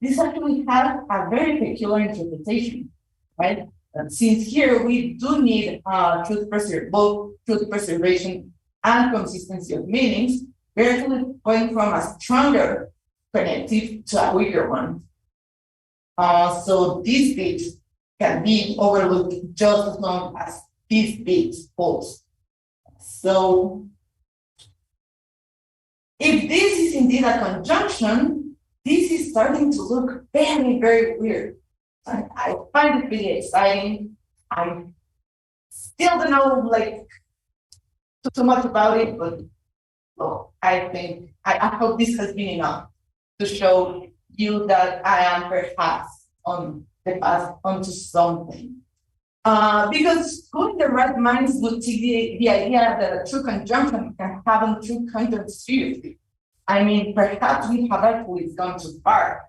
this actually has a very peculiar interpretation, right? And since here we do need both truth preservation and consistency of meanings, we're actually going from a stronger connective to a weaker one. So this bit can be overlooked just as long as this bit holds. So if this is indeed a conjunction, this is starting to look very, very weird. And I find it really exciting. I still don't know like too much about it, but well, I think I hope this has been enough to show you that I am perhaps on the path onto something. Because who in the right minds would see the idea that a true conjunction can have a true conjunct seriously? I mean, perhaps we have actually gone too far.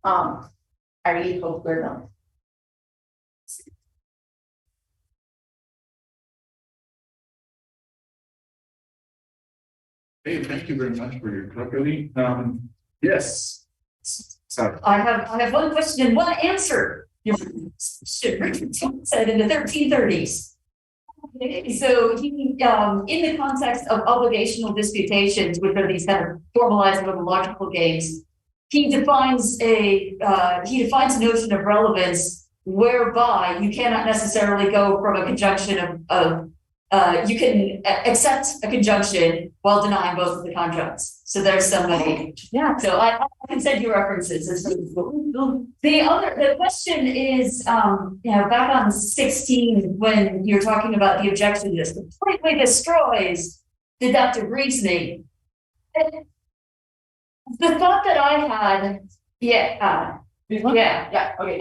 I really hope we're not. Hey, thank you very much for your talk, Eli. Yes. Sorry. I have one question and one answer. Said in the 1330s. So he, in the context of obligational disputations, which are these kind of formalized methodological games, he defines a notion of relevance whereby you cannot necessarily go from a conjunction of you can accept a conjunction while denying both of the conjuncts. So there's somebody. Yeah. So I can send you references. The question is, back on 16, when you're talking about the objection list, completely destroys deductive reasoning. The thought that I had, Okay.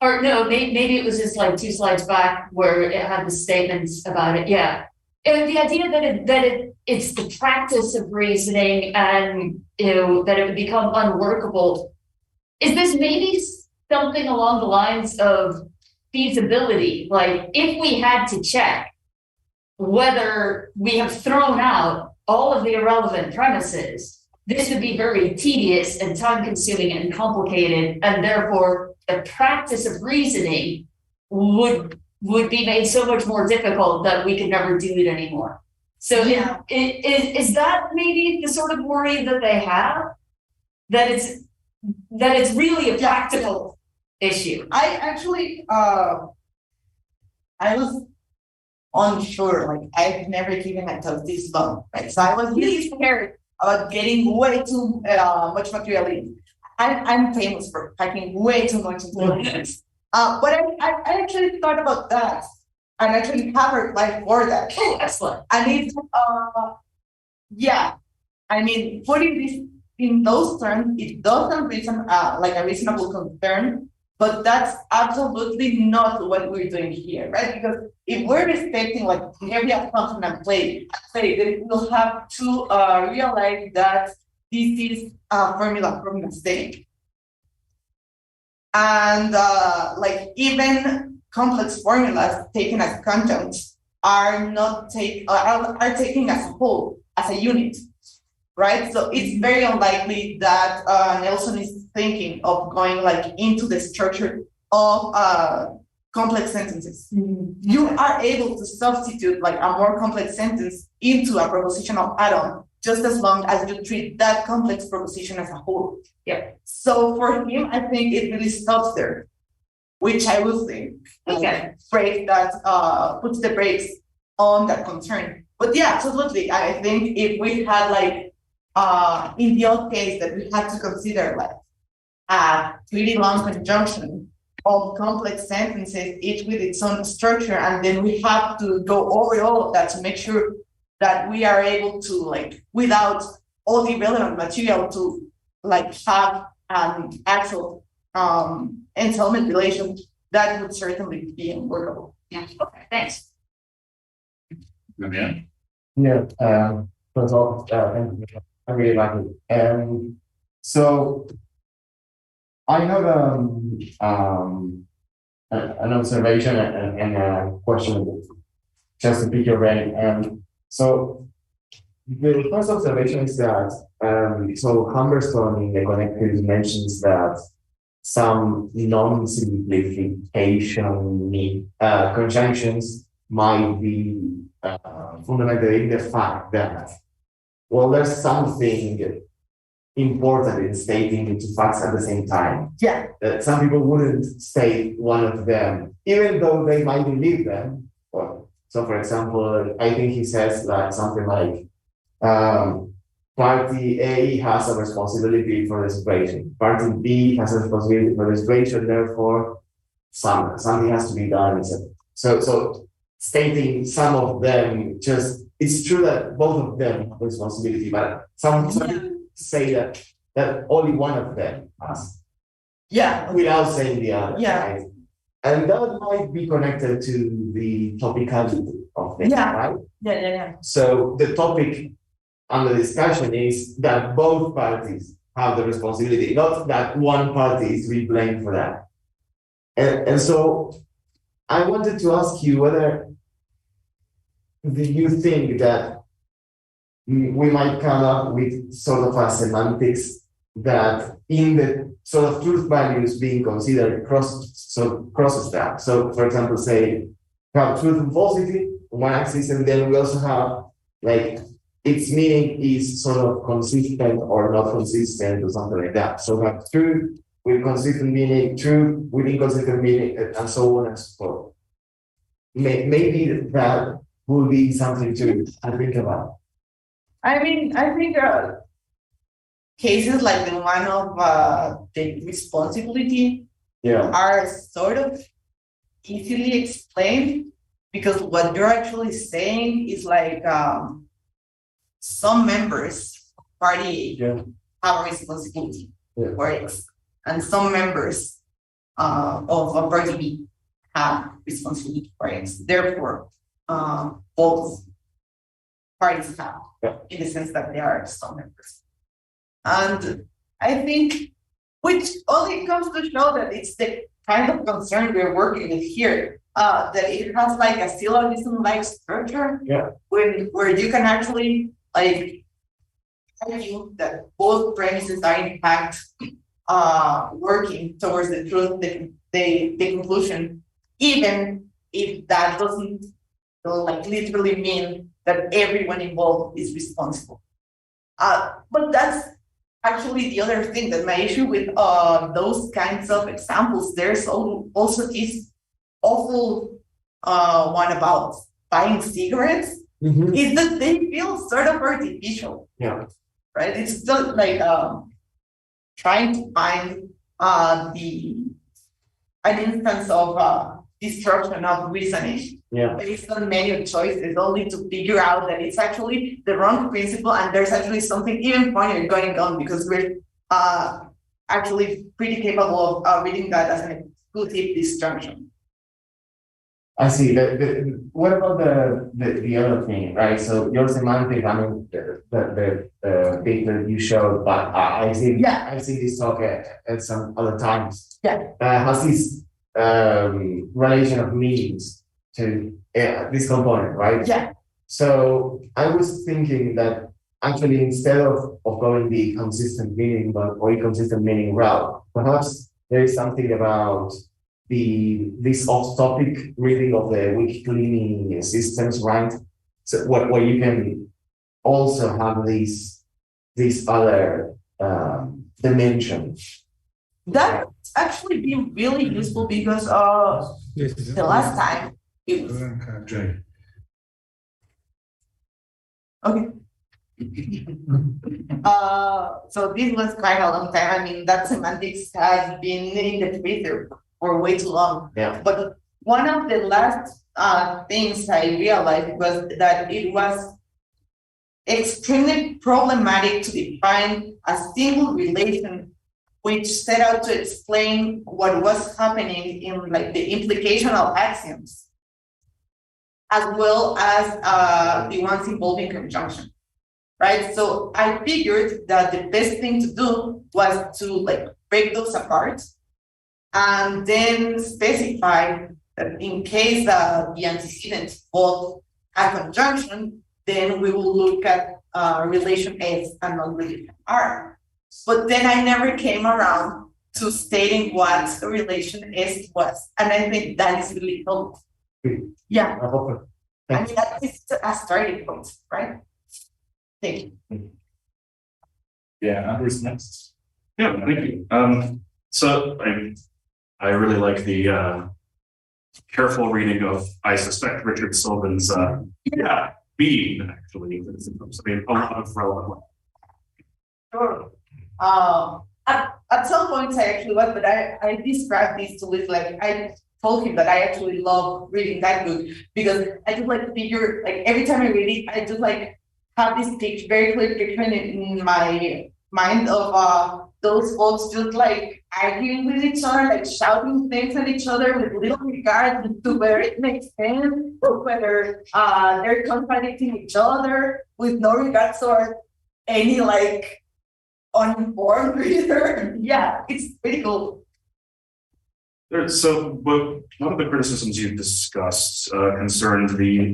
or no, maybe it was just like 2 slides back where it had the statements about it. Yeah. And the idea that it's the practice of reasoning and, that it would become unworkable. Is this maybe something along the lines of feasibility? Like if we had to check whether we have thrown out all of the irrelevant premises, this would be very tedious and time consuming and complicated, and therefore the practice of reasoning would be made so much more difficult that we could never do it anymore. So is that maybe the sort of worry that they have? That it's really a practical issue. I actually, I was unsure, like I've never given a test this long, right? So I was really scared about getting way too much material. I'm famous for packing way too much into this. But I actually thought about that and actually have a reply for that. Oh, excellent. And it's, I mean, putting this in those terms, it doesn't reason like a reasonable concern, but that's absolutely not what we're doing here, right? Because if we're respecting like every assumption and play, then we'll have to realize that this is a formula from the state. And like even complex formulas taken as conjuncts are not are taken as a whole, as a unit, right? So it's very unlikely that Nelson is thinking of going like into the structure of complex sentences. Mm-hmm. You are able to substitute like a more complex sentence into a propositional add-on, just as long as you treat that complex proposition as a whole. Yeah. So for him, I think it really stops there, which I would think break that puts the brakes on that concern. But yeah, absolutely. I think if we had like in the old case that we had to consider like a pretty long conjunction of complex sentences, each with its own structure, and then we have to go over all of that to make sure that we are able to like, without all the relevant material, to like have an actual entailment relation, that would certainly be unworkable. Yeah. Okay. Thanks. Okay. Yeah. First of all, thank you. I really like it. So I have an observation and a question just to pick your brain. So the first observation is that so Humberstone in the CONNEXIVE mentions that some non-simplification conjunctions might be fundamentally in the fact that, well, there's something important in stating two facts at the same time. Yeah. Some people wouldn't state one of them, even though they might believe them. Well, so, for example, I think he says like something like, Party A has a responsibility for the situation. Party B has a responsibility for the situation. Therefore, something has to be done. So stating some of them, it's true that both of them have responsibility, but some say that only one of them has. Yeah. Without saying the other. Yeah. Right? And that might be connected to the topicality of things, right? Yeah. So the topic under discussion is that both parties have the responsibility, not that one party is to be blamed for that. And so I wanted to ask you whether do you think that we might come up with sort of a semantics that in the sort of truth values being considered crosses that. So for example, say we have truth and falsity on one axis, and then we also have like its meaning is sort of consistent or not consistent or something like that. So we have truth with consistent meaning, truth with inconsistent meaning, and so on and so forth. Maybe that would be something to think about. I mean, I think cases like the one of the responsibility are sort of easily explained, because what you're actually saying is like some members of party have a responsibility for it, and some members of party B have responsibility for it. Therefore, both parties have, in the sense that they are some members. And I think, which only comes to show that it's the kind of concern we're working with here, that it has like a syllogism-like structure, where you can actually like argue that both premises are in fact working towards the truth, the conclusion, even if that doesn't like literally mean that everyone involved is responsible. But that's actually the other thing, that my issue with those kinds of examples, there's also this awful one about buying cigarettes, is that they feel sort of artificial. Right? It's still like trying to find an instance of destruction of reasoning based on many choices, only to figure out that it's actually the wrong principle, and there's actually something even funnier going on, because we're actually pretty capable of reading that as an exclusive disjunction. I see. What about the other thing, right? So your semantic, I mean, the paper you showed, but I see this talk at some other times. Has this relation of meanings to this component, right? So I was thinking that actually, instead of going the consistent meaning or inconsistent meaning route, perhaps there is something about this off-topic reading of the wiki cleaning systems, right? So where you can also have these other dimensions. That's actually been really useful, because the last time it was okay. So this was quite a long time. I mean, that semantics has been in the Twitter for way too long. But one of the last things I realized was that it was extremely problematic to define a single relation which set out to explain what was happening in like the implicational axioms, as well as the ones involving conjunction, right? So I figured that the best thing to do was to like break those apart, and then specify that in case the antecedent involved a conjunction, then we will look at relation S and not relation R. But then I never came around to stating what the relation S was, and I think that is really helpful. I mean, that is a starting point, right? Thank you. Andrew's next. Thank you. So I really like the careful reading of, I suspect, Richard Silvan's being, actually. I mean, a lot of relevant. Sure. At some points I actually was, but I described this to Liz, like I told him that I actually love reading that book, because I just like figure, like every time I read it, I just like have this picture, very clear picture in my mind of those folks just like arguing with each other, like shouting things at each other with little regard to whether it makes sense or whether they're contradicting each other, with no regard for any like uninformed reader. It's pretty cool. So, but one of the criticisms you've discussed concerned the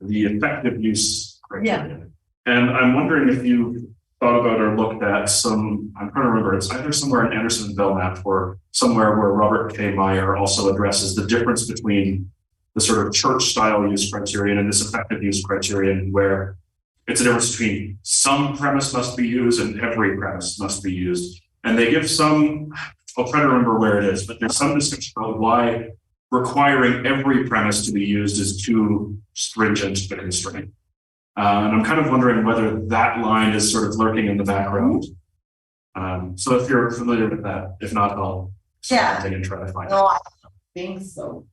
effective use criteria. And I'm wondering if you thought about or looked at some, I'm trying to remember, it's either somewhere in Anderson and Belknap or somewhere where Robert K. Meyer also addresses the difference between the sort of church style use criterion and this effective use criterion, where it's a difference between some premise must be used and every premise must be used. And they give some, I'll try to remember where it is, but there's some discussion about why requiring every premise to be used is too stringent a constraint. And I'm kind of wondering whether that line is sort of lurking in the background. So if you're familiar with that, if not, I'll take and try to find it. No, I don't think so.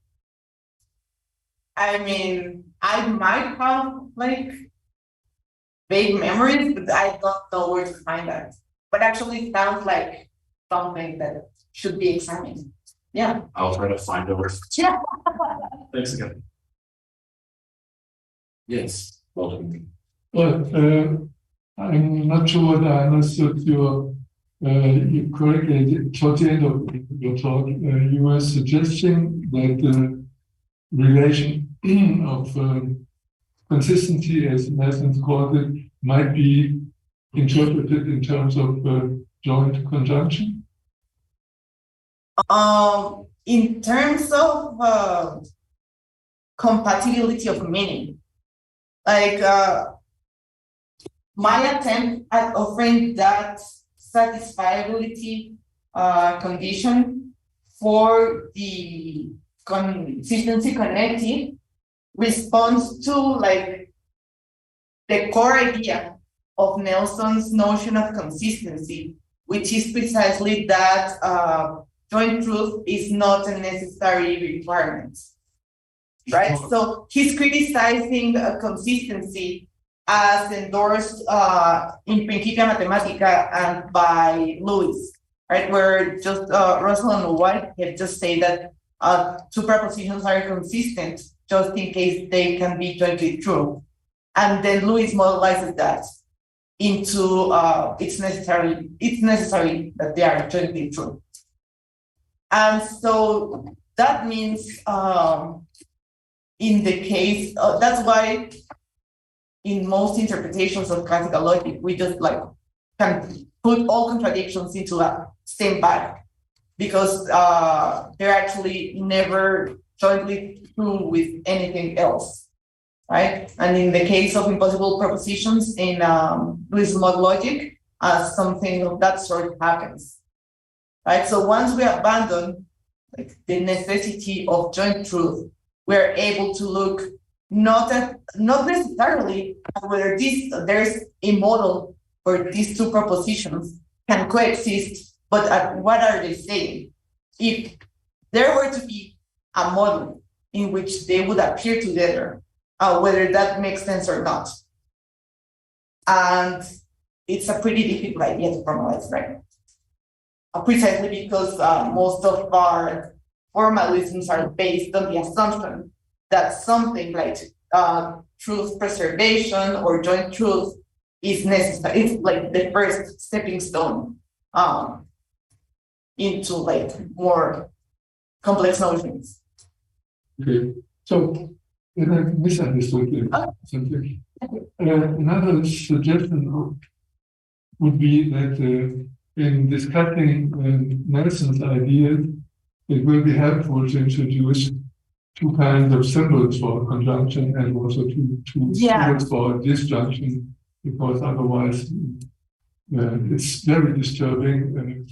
I mean, I might have like vague memories, but I don't know where to find that. But actually, it sounds like something that should be examined. Yeah. I'll try to find over. Yeah. Thanks again. Yes, welcome. I'm not sure whether I understood you correctly. Toward the end of your talk, you were suggesting that the relation of consistency, as Nelson called it, might be interpreted in terms of joint conjunction? In terms of compatibility of meaning, like my attempt at offering that satisfiability condition for the consistency connective responds to like the core idea of Nelson's notion of consistency, which is precisely that joint truth is not a necessary requirement, right? So he's criticizing consistency as endorsed in Principia Mathematica and by Lewis, right? Where just Russell and White have just said that two propositions are consistent just in case they can be jointly true. And then Lewis modelizes that into it's necessary that they are jointly true. And so that means in the case, that's why in most interpretations of classical logic, we just like can put all contradictions into a same bag because they're actually never jointly true with anything else, right? And in the case of impossible propositions in Lewis model logic, something of that sort happens, right? So once we abandon like the necessity of joint truth, we're able to look not necessarily at whether there's a model where these two propositions can coexist, but at what are they saying? If there were to be a model in which they would appear together, whether that makes sense or not. And it's a pretty difficult idea to formalize, right? Precisely because most of our formalisms are based on the assumption that something like truth preservation or joint truth is necessary. It's like the first stepping stone into like more complex notions. Okay, so I misunderstood something. Another suggestion would be that in discussing Nelson's ideas, it will be helpful to introduce two kinds of symbols for conjunction and also two symbols for disjunction, because otherwise it's very disturbing.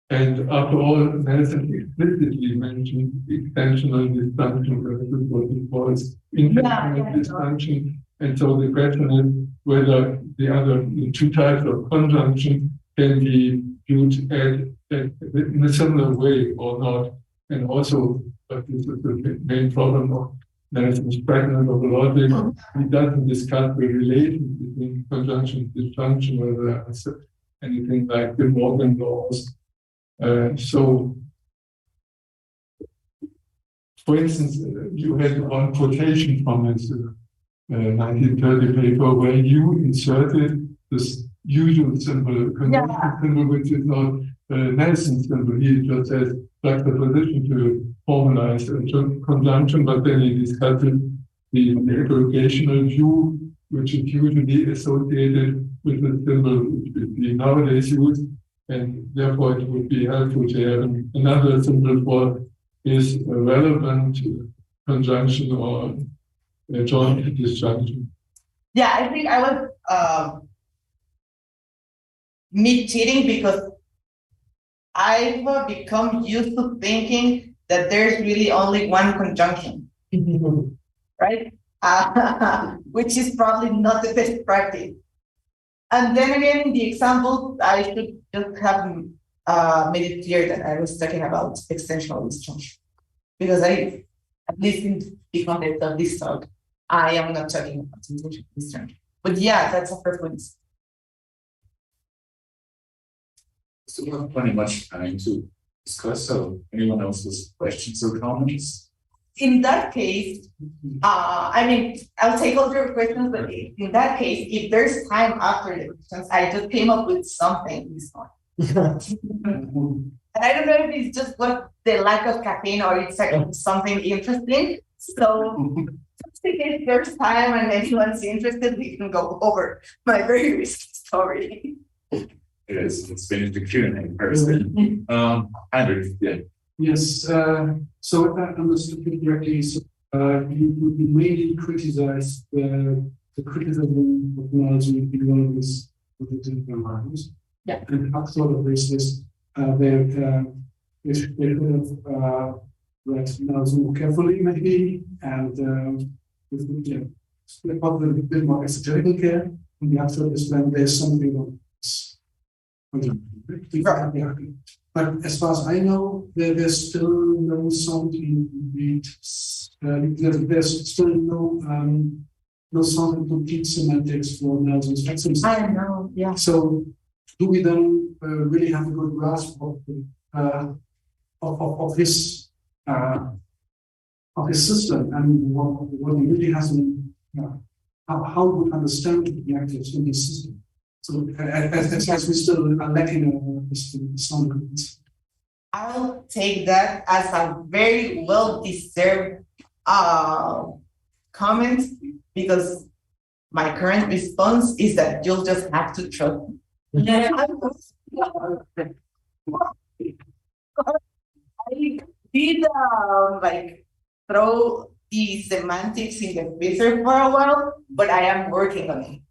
And after all, Nelson explicitly mentioned extensional disjunction versus what he calls intentional disjunction. And so the question is whether the two types of conjunction can be viewed in a similar way or not. And also, but this is the main problem of Nelson's fragment of logic. He doesn't discuss the relation between conjunction and disjunction, whether there's anything like the Morgan laws. So, for instance, you had one quotation from his 1930 paper where you inserted this usual symbol, conjunction symbol, which is not Nelson's symbol. He just says juxtaposition to formalize a conjunction, but then he discusses the aggregational view, which is usually associated with the symbol which we nowadays use. And therefore, it would be helpful to have another symbol for is relevant conjunction or joint disjunction. Yeah, I think I was me cheating because I've become used to thinking that there's really only one conjunction, right? Which is probably not the best practice. And then again, in the example, I should just have made it clear that I was talking about extensional disjunction. Because at least in the context of this talk, I am not talking about extensional disjunction. But yeah, that's a preference. So we have plenty much time to discuss. So anyone else with questions or comments? In that case, I mean, I'll take all your questions, but in that case, if there's time after the questions, I just came up with something this morning. And I don't know if it's just what the lack of caffeine or it's like something interesting. So just in case there's time and anyone's interested, we can go over my very risky story. It is. It's been the Q&A person. Andrew, yeah. Yes, so if I understood it correctly, so, you mainly criticize the criticism of knowledge belongs with the different environments. Yeah. And outside of this is that they should have read knowledge more carefully, maybe, and split up a bit more esoteric care. And the outside is when there's something else. But as far as I know, there's still no sound in read. There's still no sound in complete semantics for Nelson's maxims. I don't know, yeah. So do we then really have a good grasp of his system and what he really has in how we understand the actors in his system? So as we still are lacking this sound. I'll take that as a very well-deserved comment, because my current response is that you'll just have to trust me. I did like throw the semantics in the freezer for a while, but I am working on it.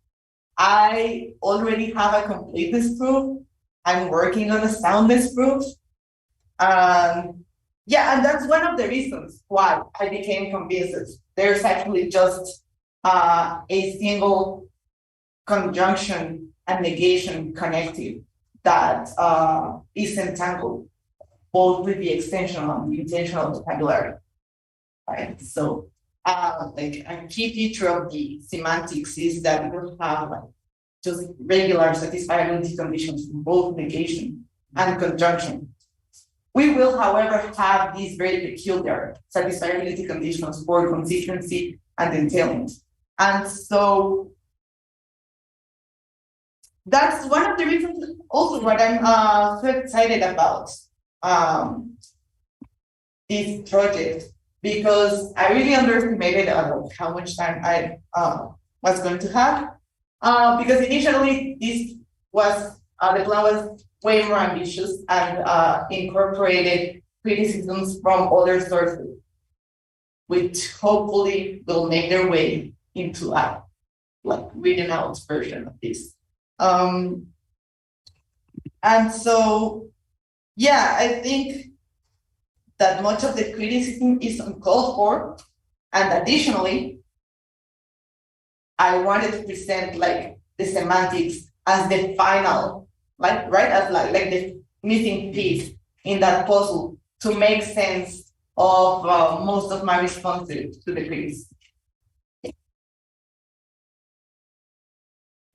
I already have a completeness proof. I'm working on a soundness proof. Yeah, and that's one of the reasons why I became convinced. There's actually just a single conjunction and negation connective that is entangled both with the extensional and the intentional vocabulary. Right. So like a key feature of the semantics is that we will have like just regular satisfiability conditions for both negation and conjunction. We will, however, have these very peculiar satisfiability conditions for consistency and entailment. And so that's one of the reasons also what I'm so excited about this project, because I really underestimated how much time I was going to have. Because initially this was, the plan was way more ambitious and incorporated criticisms from other sources, which hopefully will make their way into a like written out version of this. And so, yeah, I think that much of the criticism is uncalled for, and additionally, I wanted to present like the semantics as the final, like right as like the missing piece in that puzzle to make sense of most of my responses to the criticism.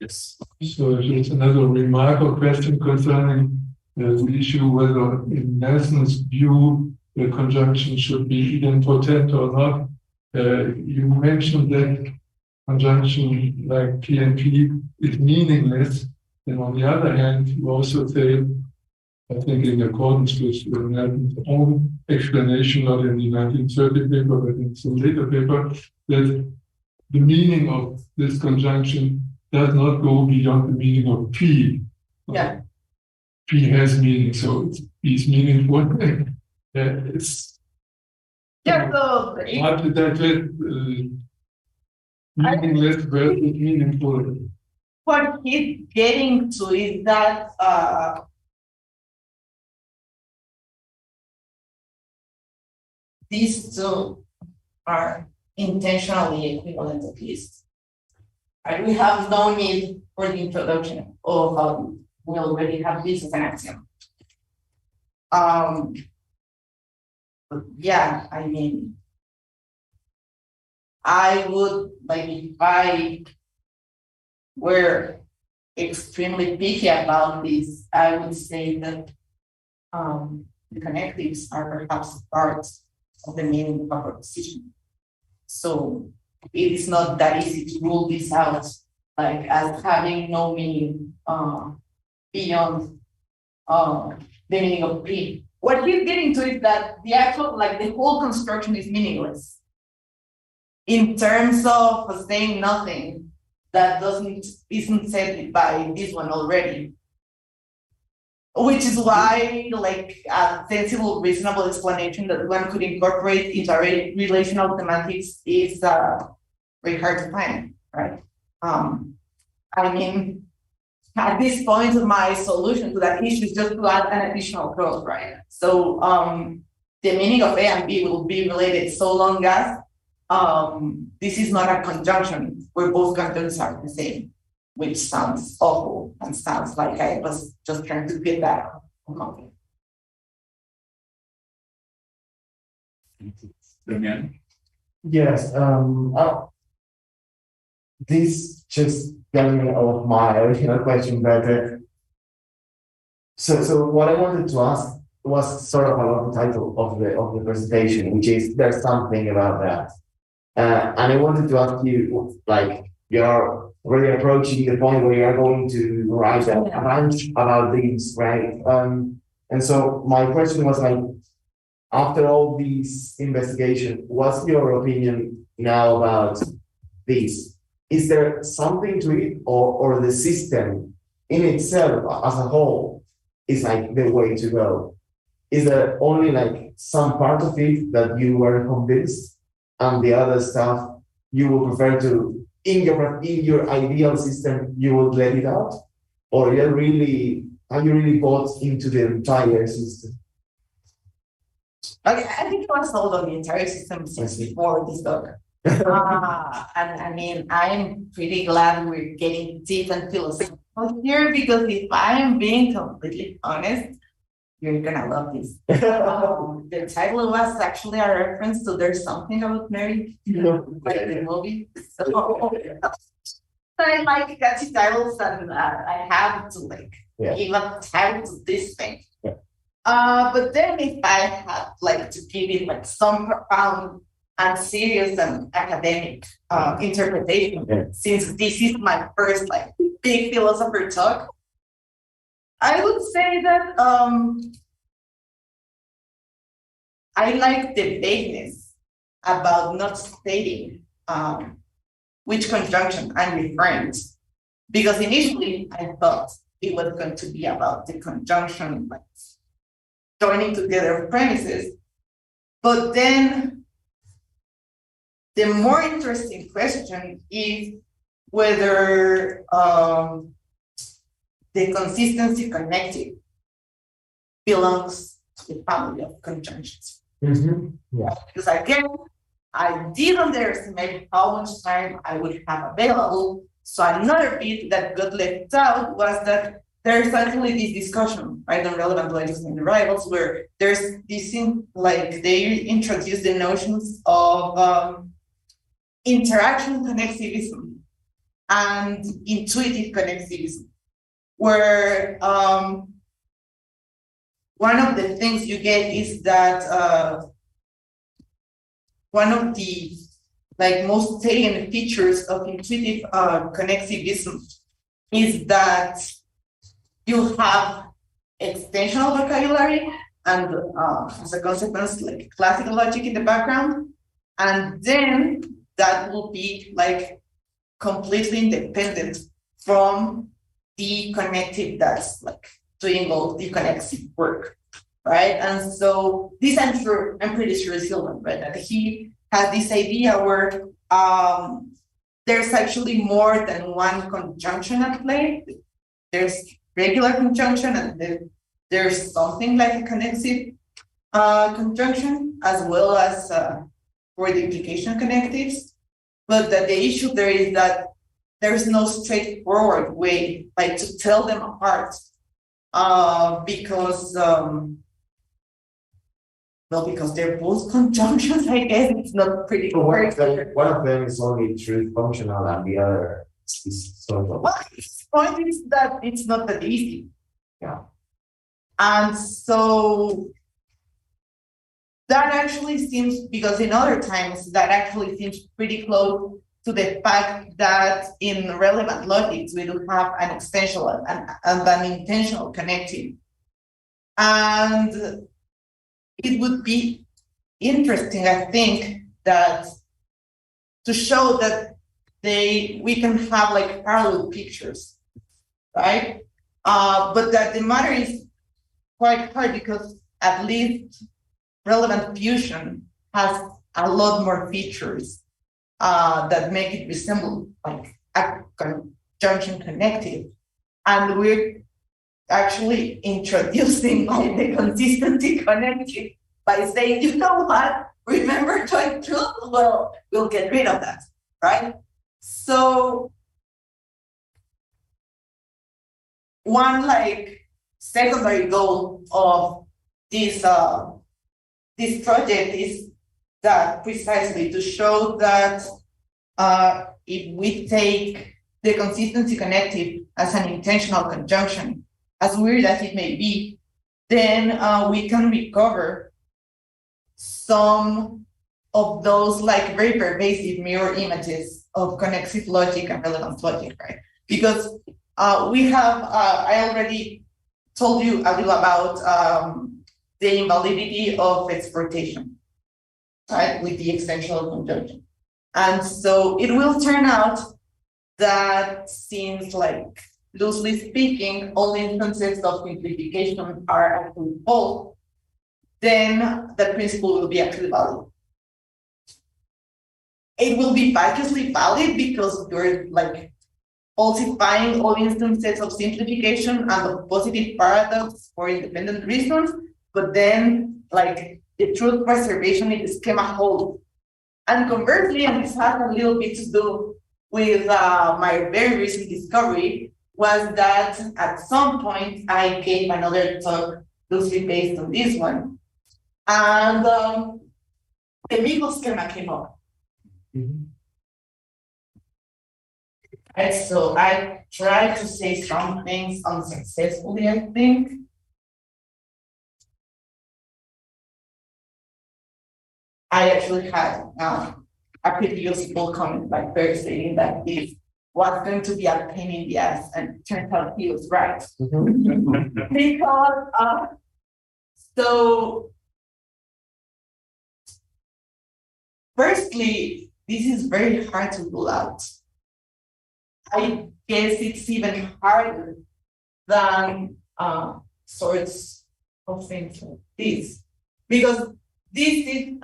Yes. So there's another remark or question concerning the issue whether in Nelson's view the conjunction should be idempotent or not. You mentioned that conjunction like P and P is meaningless. And on the other hand, you also say, I think in accordance with Nelson's own explanation, not in the 1930 paper, but in some later paper, that the meaning of this conjunction does not go beyond the meaning of P. Yeah. P has meaning, so P is meaningful. It's Yeah, so hard to digest meaningless versus meaningful. what he's getting to is that these two are intentionally equivalent at least. Right? We have no need for the introduction of we already have this as an axiom. But yeah, I mean, I would like if I were extremely picky about this, I would say that the connectives are perhaps part of the meaning of a proposition. So it is not that easy to rule this out, like as having no meaning beyond the meaning of P. What he's getting to is that the actual, like the whole construction is meaningless. In terms of saying nothing that isn't said by this one already. Which is why, like, a sensible, reasonable explanation that one could incorporate into relational semantics is very hard to find, right? I mean, at this point, my solution to that issue is just to add an additional clause, right? So the meaning of A and B will be related so long as this is not a conjunction where both conjunctions are the same, which sounds awful and sounds like I was just trying to get that out. Yes, this just got me off my original question, but so what I wanted to ask was sort of about the title of the presentation, which is there's something about that. And I wanted to ask you, like, you're already approaching the point where you're going to write a bunch about these, right? And so my question was like, after all these investigation, what's your opinion now about this? Is there something to it, or the system in itself as a whole is like the way to go? Is there only like some part of it that you were convinced, and the other stuff you would prefer to, in your ideal system, you would let it out? Or are you really bought into the entire system? Okay, I think it was sold on the entire system since before this book. And I mean, I'm pretty glad we're getting deep and philosophical here, because if I am being completely honest, you're gonna love this. The title was actually a reference to There's Something About Mary, like the movie. So I like catchy titles, and I have to like give a title to this thing. But then if I had like to give it like some profound and serious and academic interpretation, since this is my first like big philosopher talk, I would say that I like the vagueness about not stating which conjunction I'm referring to, because initially I thought it was going to be about the conjunction, like joining together premises, but then the more interesting question is whether the consistency connective belongs to the family of conjunctions. Yeah. Because again, I did underestimate how much time I would have available. So another bit that got left out was that there's actually this discussion, right, on relevant logics and derivatives, where there's this thing, like they introduce the notions of interaction connectivism and intuitive connectivism, where one of the things you get is that one of the like most salient features of intuitive connectivism is that you have extensional vocabulary and as a consequence, like classical logic in the background, and then that will be like completely independent from the connective that's like doing all the connective work, right? And so this I'm pretty sure is Hilton, right? That he has this idea where there's actually more than one conjunction at play. There's regular conjunction, and then there's something like a connective. conjunction as well as for the implication connectives, but that the issue there is that there is no straightforward way like to tell them apart because because they're both conjunctions, I guess it's not pretty So clear. one of them is only truth functional and the other is sort of. Well, the point is that it's not that easy. Yeah. And so that actually seems, because in other times, that actually seems pretty close to the fact that in relevant logics, we do have an extensional and an intentional connective. And it would be interesting, I think, that to show that we can have like parallel pictures, right? But that the matter is quite hard because at least relevant fusion has a lot more features that make it resemble like a conjunction connective. And we're actually introducing like the consistency connective by saying, you know what, remember joint truth? Well, we'll get rid of that, right? So one like secondary goal of this project is that precisely to show that if we take the consistency connective as an intentional conjunction, as weird as it may be, then we can recover some of those like very pervasive mirror images of connexive logic and relevance logic, right? Because we have, I already told you a little about the invalidity of exportation, right, with the extensional conjunction. And so it will turn out that since, like, loosely speaking, all instances of simplification are actually false, then the principle will be actually valid. It will be vacuously valid because we're like falsifying all instances of simplification and of positive paradox for independent reasons, but then like the truth preservation in the schema holds. And conversely, and this has a little bit to do with my very recent discovery, was that at some point I gave another talk loosely based on this one, and the legal schema came up. And so I tried to say some things unsuccessfully, I think. I actually had a pretty useful comment by Perry saying that this was going to be a pain in the ass, and it turns out he was right. Because, so, firstly, this is very hard to rule out. I guess it's even harder than sorts of things like this, because this is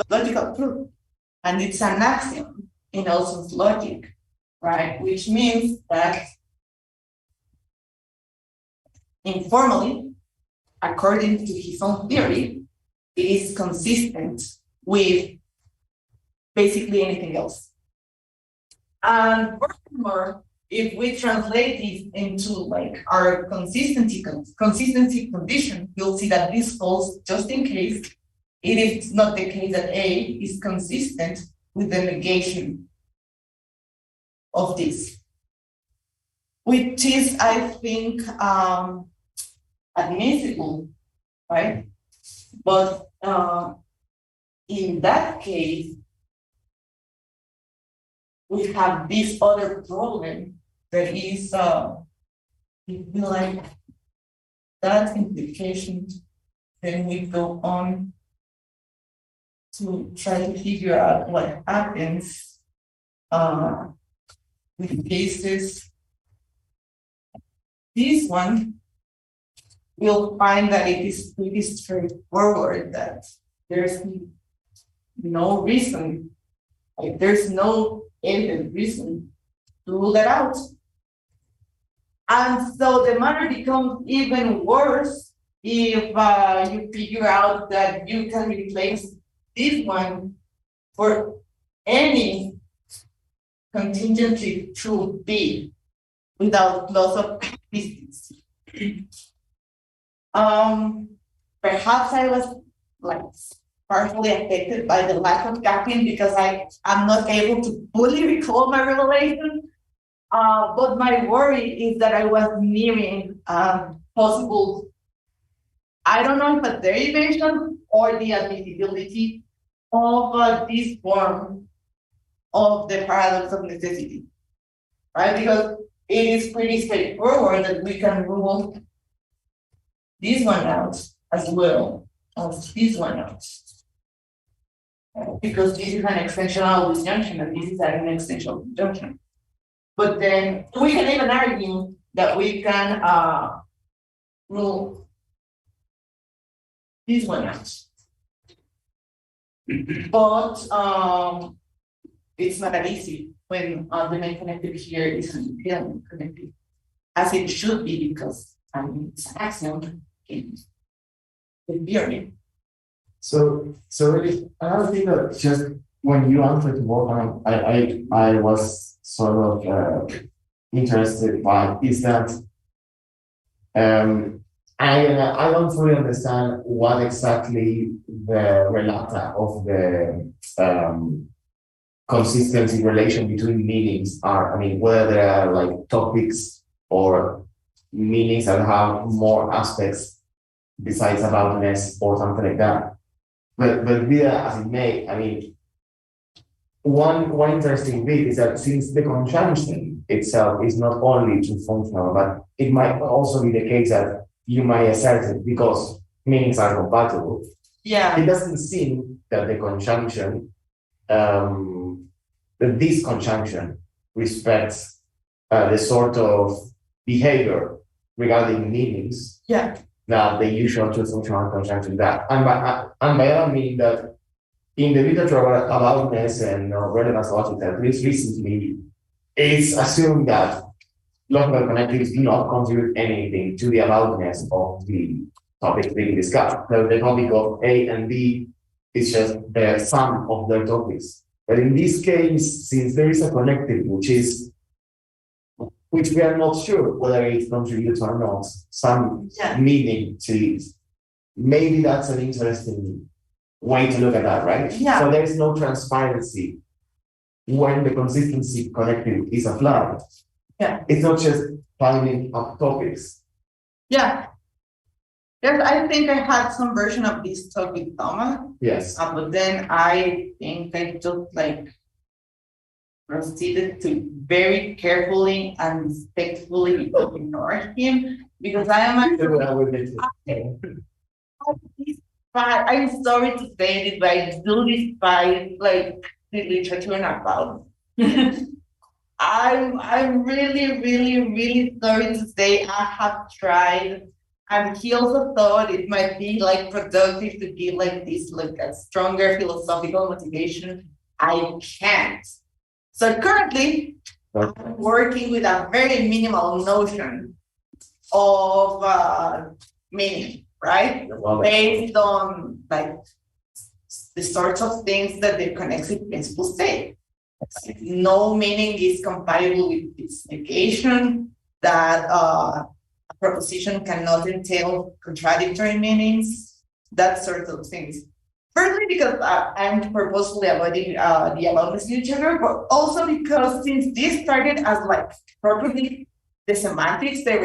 logical truth, and it's an axiom in Nelson's logic, right? Which means that informally, according to his own theory, it is consistent with basically anything else. And furthermore, if we translate this into like our consistency condition, you'll see that this falls just in case it is not the case that A is consistent with the negation of this, which is, I think, admissible, right? But in that case, we have this other problem that is, if we like that implication, then we go on to try to figure out what happens with cases. This one, we'll find that it is pretty straightforward, that there's no reason, like there's no evident reason to rule that out. And so the matter becomes even worse if you figure out that you can replace this one for any contingency to B without loss of distance. Perhaps I was like partially affected by the lack of caffeine because I am not able to fully recall my revelation. But my worry is that I was nearing possible, I don't know if a derivation or the admissibility of this form of the paradox of necessity, right? Because it is pretty straightforward that we can rule this one out as well as this one out. Because this is an extensional disjunction and this is an extensional disjunction. But then we can even argue that we can rule this one out. But it's not that easy when the main connective here is an connective, as it should be, because it's an axiom in the theory. So really, another thing that just when you answered more, I was sort of interested by is that I don't fully understand what exactly the relata of the consistency relation between meanings are. I mean, whether there are like topics or meanings that have more aspects besides aboutness or something like that. But be that as it may, I mean, one interesting bit is that since the conjunction itself is not only two functional, but it might also be the case that you might assert it because meanings are compatible. Yeah. It doesn't seem that the conjunction, that this conjunction respects the sort of behavior regarding meanings. Yeah. That the usual two functional conjunction that. And by that I mean that in the literature about aboutness and relevance logic, at least recently, it's assumed that logical connectives do not contribute anything to the aboutness of the topic being discussed. So the topic of A and B is just the sum of their topics. But in this case, since there is a connective, which we are not sure whether it contributes or not, some meaning to it, maybe that's an interesting way to look at that, right? Yeah. So there is no transparency when the consistency connective is applied. Yeah. It's not just finding up topics. Yeah. Yes, I think I had some version of this talk with Thomas. Yes. But then I think I just like proceeded to very carefully and respectfully ignore him because I am I'm sorry to say it, but I do despise like the literature and about. I'm really, really, really sorry to say I have tried, and he also thought it might be like productive to give like this like a stronger philosophical motivation. I can't. So currently, I'm working with a very minimal notion of meaning, right? Based on like the sorts of things that the connexive principles say. No meaning is compatible with this negation, that a proposition cannot entail contradictory meanings, that sort of things. Firstly, because I'm purposely avoiding the aboutness literature, but also because since this started as like properly the semantics, the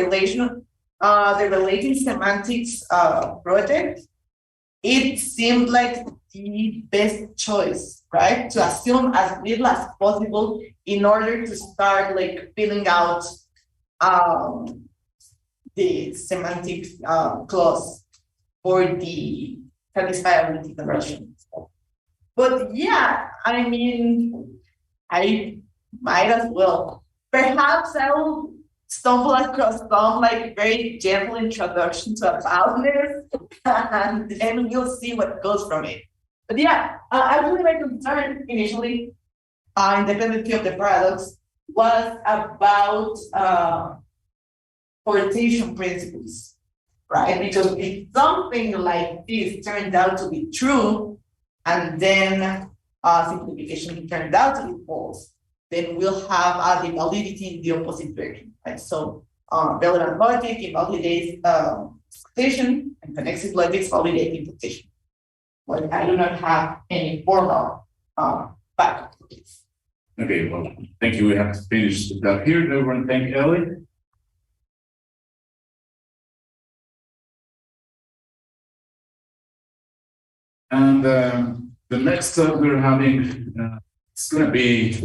relating semantics project, it seemed like the best choice, right? To assume as little as possible in order to start like filling out the semantic clause for the satisfiability conversion. But yeah, I mean, I might as well. Perhaps I will stumble across some like very gentle introduction to aboutness, and then you'll see what goes from it. But yeah, actually my concern initially, independently of the paradox, was about quotation principles, right? Because if something like this turned out to be true, and then simplification turned out to be false, then we'll have the validity in the opposite direction, right? So relevant logic invalidates expectation, and connexive logic validates implication. But I do not have any formal backup for this. Okay, well, thank you. We have to finish that here. Everyone, thank Ellie. And the next we're having, it's going to be